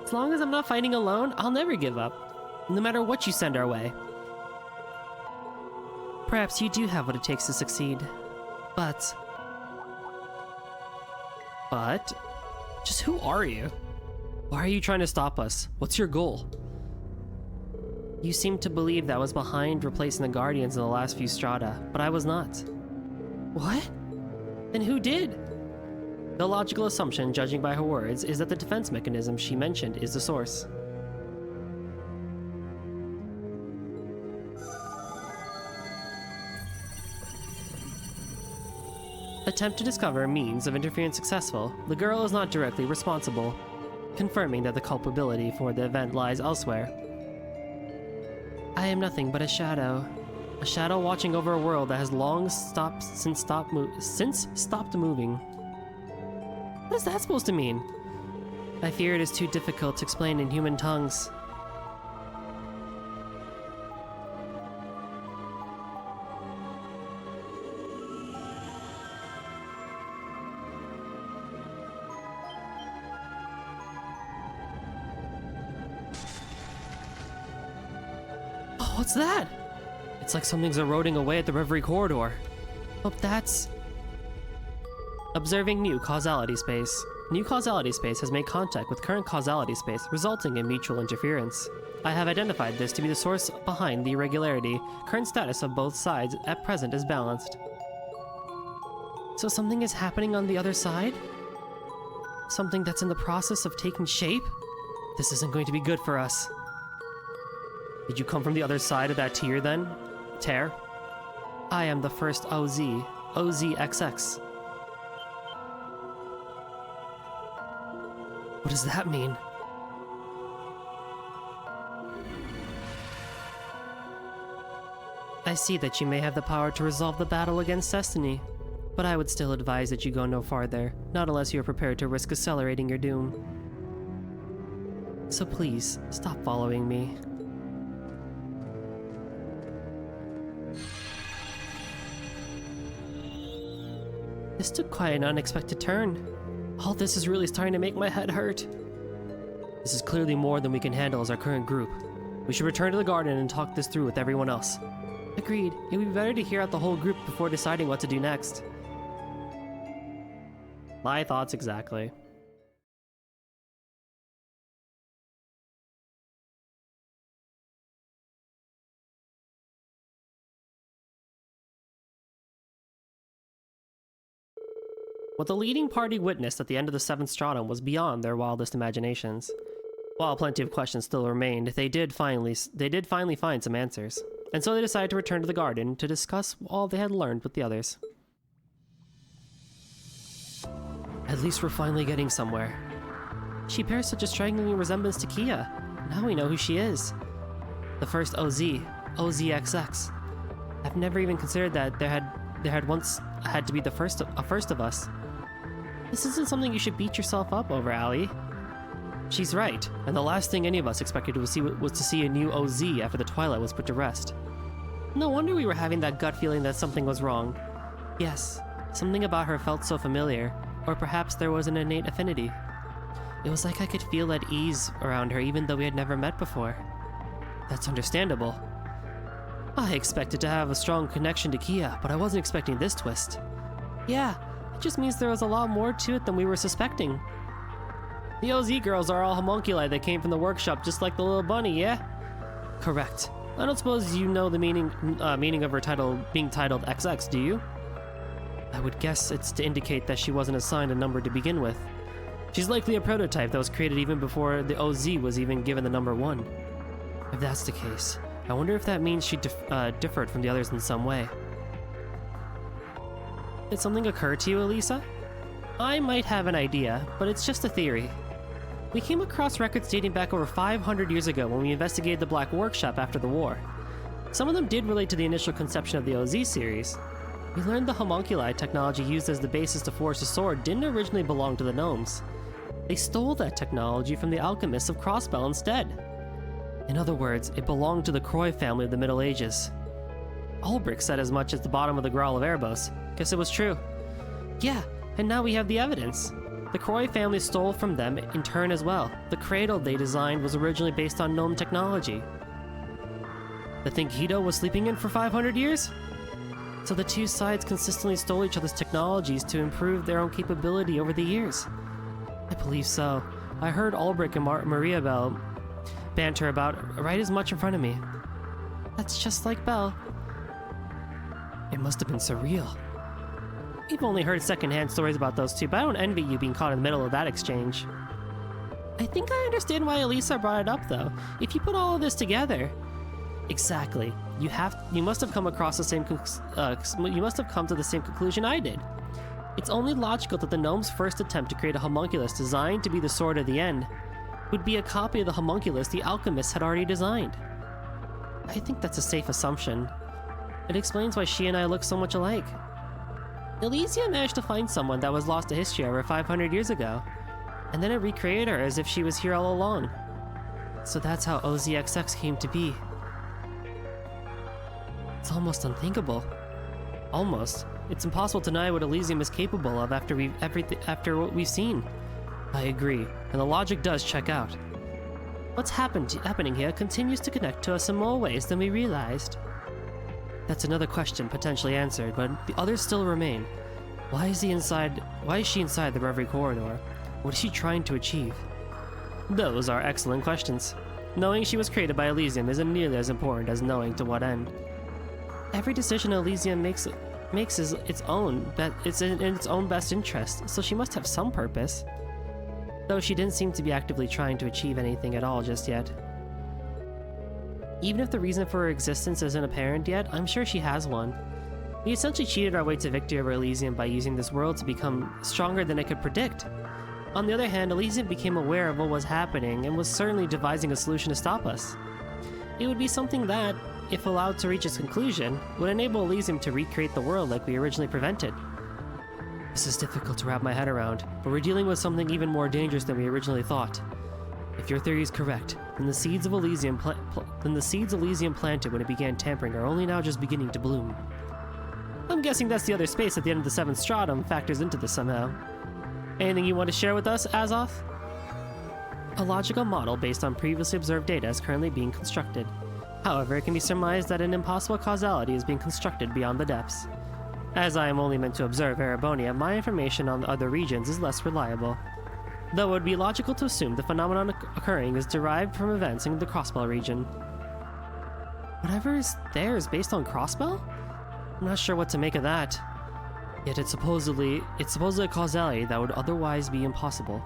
As long as I'm not fighting alone, I'll never give up. No matter what you send our way. Perhaps you do have what it takes to succeed. But... Just who are you? Why are you trying to stop us? What's your goal? You seem to believe that I was behind replacing the Guardians in the last few strata, but I was not. What? Then who did? The logical assumption, judging by her words, is that the defense mechanism she mentioned is the source. Attempt to discover means of interference successful. The girl is not directly responsible, confirming that the culpability for the event lies elsewhere. I am nothing but a shadow watching over a world that has long stopped moving. What is that supposed to mean? I fear it is too difficult to explain in human tongues. Oh, what's that? It's like something's eroding away at the Reverie corridor. Oh, that's... Observing new causality space. New causality space has made contact with current causality space, resulting in mutual interference. I have identified this to be the source behind the irregularity. Current status of both sides at present is balanced. So something is happening on the other side? Something that's in the process of taking shape? This isn't going to be good for us. Did you come from the other side of that tier then? Tear? I am the first OZ, OZXX. What does that mean? I see that you may have the power to resolve the battle against Destiny, but I would still advise that you go no farther, not unless you are prepared to risk accelerating your doom. So please, stop following me. This took quite an unexpected turn. All this is really starting to make my head hurt. This is clearly more than we can handle as our current group. We should return to the garden and talk this through with everyone else. Agreed. It would be better to hear out the whole group before deciding what to do next. My thoughts exactly. What the leading party witnessed at the end of the 7th Stratum was beyond their wildest imaginations. While plenty of questions still remained, they did finally find some answers, and so they decided to return to the garden to discuss all they had learned with the others. At least we're finally getting somewhere. She bears such a striking resemblance to Kia. Now we know who she is. The first OZ, OZXX. I've never even considered that there had once had to be a first of us. This isn't something you should beat yourself up over, Allie. She's right, and the last thing any of us expected was to see a new OZ after the Twilight was put to rest. No wonder we were having that gut feeling that something was wrong. Yes, something about her felt so familiar, or perhaps there was an innate affinity. It was like I could feel at ease around her even though we had never met before. That's understandable. I expected to have a strong connection to Kia, but I wasn't expecting this twist. Yeah, it just means there was a lot more to it than we were suspecting. The OZ girls are all homunculi that came from the workshop just like the little bunny, yeah? Correct. I don't suppose you know the meaning of her title being titled XX, do you? I would guess it's to indicate that she wasn't assigned a number to begin with. She's likely a prototype that was created even before the OZ was even given the number 1. If that's the case, I wonder if that means she differed from the others in some way. Did something occur to you, Elisa? I might have an idea, but it's just a theory. We came across records dating back over 500 years ago when we investigated the Black Workshop after the war. Some of them did relate to the initial conception of the OZ series. We learned the homunculi technology used as the basis to forge the sword didn't originally belong to the gnomes. They stole that technology from the alchemists of Crossbell instead. In other words, it belonged to the Croy family of the Middle Ages. Ulbrich said as much at the bottom of the Grawl of Erebos. Guess it was true. Yeah, and now we have the evidence. The Croy family stole from them in turn as well. The cradle they designed was originally based on gnome technology. The thing Hito was sleeping in for 500 years? So the two sides consistently stole each other's technologies to improve their own capability over the years. I believe so. I heard Ulbrich and Maria Bell banter about right as much in front of me. That's just like Belle. It must have been surreal. We've only heard secondhand stories about those two, but I don't envy you being caught in the middle of that exchange. I think I understand why Elisa brought it up, though. If you put all of this together... Exactly. You must have come across the same... you must have come to the same conclusion I did. It's only logical that the gnome's first attempt to create a homunculus designed to be the sword of the end would be a copy of the homunculus the alchemists had already designed. I think that's a safe assumption. It explains why she and I look so much alike. Elysia managed to find someone that was lost to history over 500 years ago, and then it recreated her as if she was here all along. So that's how OZXX came to be. It's almost unthinkable. Almost. It's impossible to deny what Elysium is capable of after what we've seen. I agree, and the logic does check out. What's happening here continues to connect to us in more ways than we realized. That's another question potentially answered, but the others still remain. Why is she inside the Reverie corridor? What is she trying to achieve? Those are excellent questions. Knowing she was created by Elysium isn't nearly as important as knowing to what end. Every decision Elysium makes is its own, that it's in its own best interest, so she must have some purpose. though she didn't seem to be actively trying to achieve anything at all just yet. Even if the reason for her existence isn't apparent yet, I'm sure she has one. We essentially cheated our way to victory over Elysium by using this world to become stronger than it could predict. On the other hand, Elysium became aware of what was happening and was certainly devising a solution to stop us. It would be something that, if allowed to reach its conclusion, would enable Elysium to recreate the world like we originally prevented. This is difficult to wrap my head around, but we're dealing with something even more dangerous than we originally thought. If your theory is correct, then the seeds Elysium planted when it began tampering are only now just beginning to bloom. I'm guessing that's the other space at the end of the 7th stratum factors into this somehow. Anything you want to share with us, Azoth? A logical model based on previously observed data is currently being constructed. However, it can be surmised that an impossible causality is being constructed beyond the depths. As I am only meant to observe Erebonia, my information on the other regions is less reliable. Though it would be logical to assume the phenomenon occurring is derived from events in the Crossbell region. Whatever is there is based on Crossbell? I'm not sure what to make of that. Yet it's supposedly a causality that would otherwise be impossible.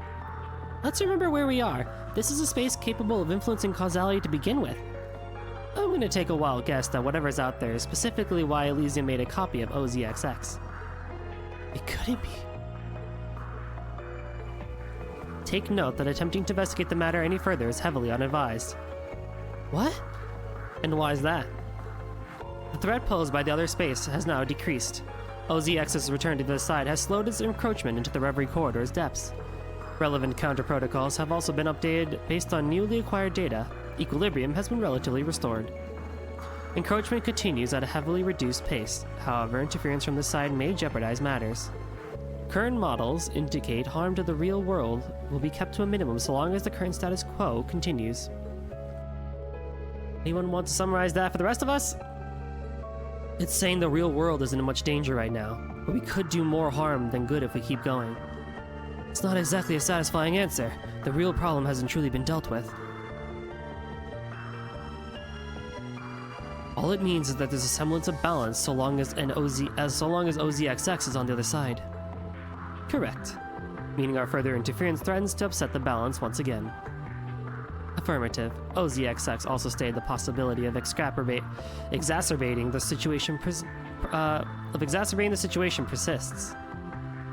Let's remember where we are. This is a space capable of influencing causality to begin with. I'm gonna take a wild guess that whatever's out there is specifically why Elysium made a copy of OZXX. It couldn't be. Take note that attempting to investigate the matter any further is heavily unadvised. What? And why is that? The threat posed by the other space has now decreased. OZX's return to the side has slowed its encroachment into the Reverie corridor's depths. Relevant counter-protocols have also been updated based on newly acquired data. Equilibrium has been relatively restored. Encroachment continues at a heavily reduced pace. However, interference from the side may jeopardize matters. Current models indicate harm to the real world will be kept to a minimum so long as the current status quo continues. Anyone want to summarize that for the rest of us? It's saying the real world isn't in much danger right now, but we could do more harm than good if we keep going. It's not exactly a satisfying answer. The real problem hasn't truly been dealt with. All it means is that there's a semblance of balance so long as OZXX is on the other side. Correct. Meaning our further interference threatens to upset the balance once again. Affirmative. OZXX also stated the possibility of exacerbating the situation persists.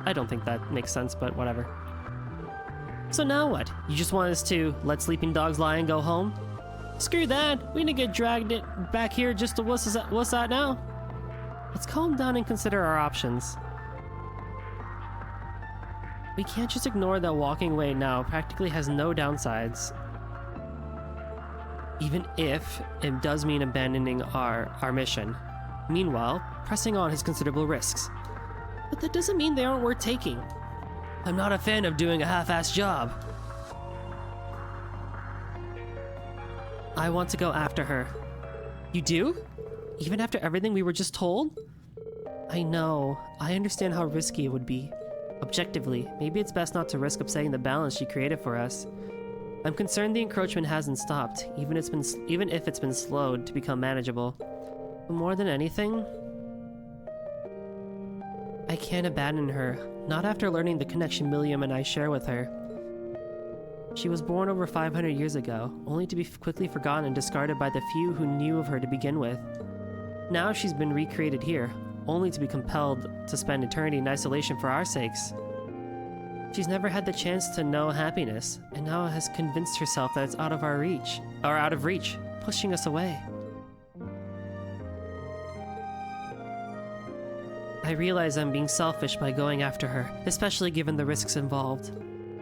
I don't think that makes sense, but whatever. So now what? You just want us to let sleeping dogs lie and go home? Screw that! We didn't get dragged back here just to what's that now? Let's calm down and consider our options. We can't just ignore that walking away now practically has no downsides. Even if it does mean abandoning our mission. Meanwhile, pressing on has considerable risks. But that doesn't mean they aren't worth taking. I'm not a fan of doing a half-assed job. I want to go after her. You do? Even after everything we were just told? I know. I understand how risky it would be. Objectively, maybe it's best not to risk upsetting the balance she created for us. I'm concerned the encroachment hasn't stopped, even if it's been slowed to become manageable. But more than anything, I can't abandon her, not after learning the connection Milliam and I share with her. She was born over 500 years ago, only to be quickly forgotten and discarded by the few who knew of her to begin with. Now she's been recreated here, only to be compelled to spend eternity in isolation for our sakes. She's never had the chance to know happiness, and now has convinced herself that it's out of reach, pushing us away. I realize I'm being selfish by going after her, especially given the risks involved.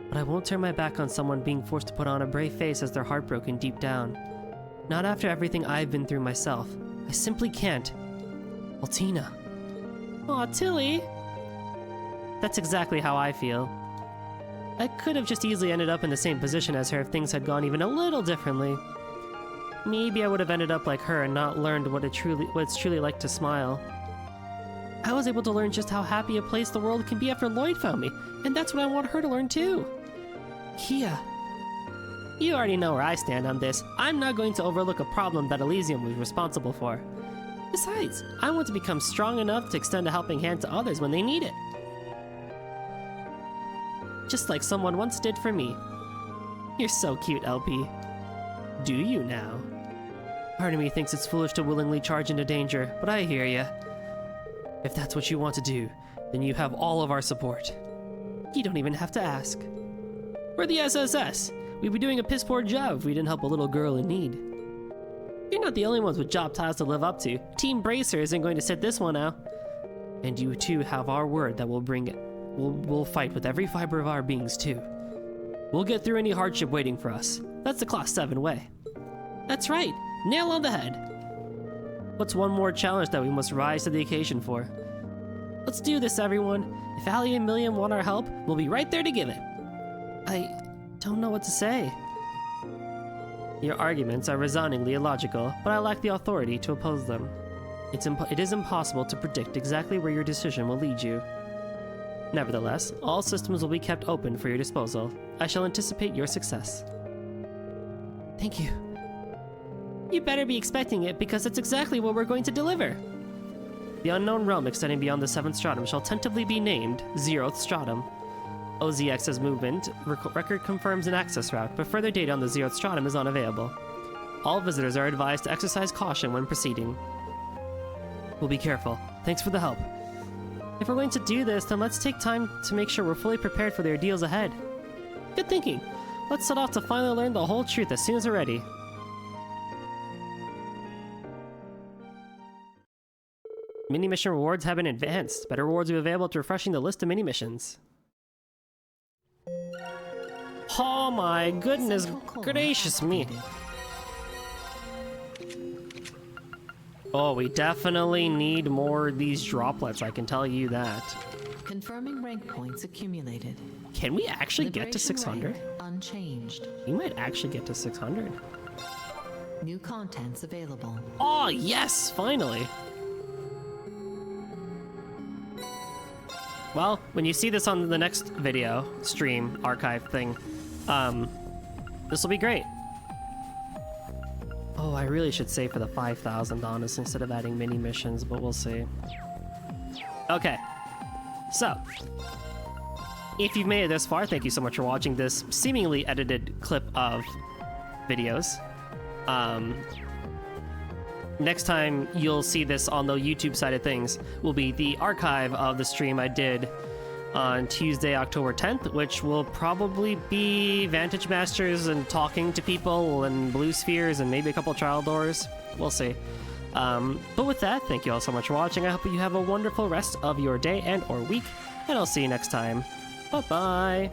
But I won't turn my back on someone being forced to put on a brave face as they're heartbroken deep down. Not after everything I've been through myself. I simply can't. Altina. Aw, Tilly! That's exactly how I feel. I could have just easily ended up in the same position as her if things had gone even a little differently. Maybe I would have ended up like her and not learned what it's truly like to smile. I was able to learn just how happy a place the world can be after Lloyd found me, and that's what I want her to learn too. Kia. You already know where I stand on this. I'm not going to overlook a problem that Elysium was responsible for. Besides, I want to become strong enough to extend a helping hand to others when they need it. just like someone once did for me. You're so cute, LP. Do you now? Part of me thinks it's foolish to willingly charge into danger, but I hear ya. If that's what you want to do, then you have all of our support. You don't even have to ask. We're the SSS. We'd be doing a piss poor job if we didn't help a little girl in need. You're not the only ones with job titles to live up to. Team Bracer isn't going to sit this one out. And you too have our word that we'll fight with every fiber of our beings too. We'll get through any hardship waiting for us. That's the Class 7 way. That's right. Nail on the head. What's one more challenge that we must rise to the occasion for? Let's do this, everyone. If Allie and Milliam want our help, we'll be right there to give it. I don't know what to say. Your arguments are resoundingly illogical, but I lack the authority to oppose them. It is impossible to predict exactly where your decision will lead you. Nevertheless, all systems will be kept open for your disposal. I shall anticipate your success. Thank you. You better be expecting it, because it's exactly what we're going to deliver. The unknown realm extending beyond the 7th stratum shall tentatively be named 0th stratum. OZX's movement record confirms an access route, but further data on the 0th stratum is unavailable. All visitors are advised to exercise caution when proceeding. We'll be careful. Thanks for the help. If we're going to do this, then let's take time to make sure we're fully prepared for the ordeals ahead. Good thinking. Let's set off to finally learn the whole truth as soon as we're ready. Mini-mission rewards have been advanced. Better rewards will be available to refreshing the list of mini-missions. Oh my goodness gracious me. Oh, we definitely need more of these droplets, I can tell you that. Confirming rank points accumulated. Can we actually get to 600? Unchanged. We might actually get to 600. New contents available. Oh, yes, finally. Well, when you see this on the next video, stream, archive thing, this will be great. Oh, I really should save for the 5,000, honestly, instead of adding mini missions, but we'll see. Okay, so, if you've made it this far, thank you so much for watching this seemingly edited clip of videos. Next time you'll see this on the YouTube side of things will be the archive of the stream I did on Tuesday, October 10th, which will probably be Vantage Masters and talking to people and Blue Spheres and maybe a couple trial doors. We'll see. But with that, thank you all so much for watching. I hope you have a wonderful rest of your day and or week, and I'll see you next time. Bye-bye!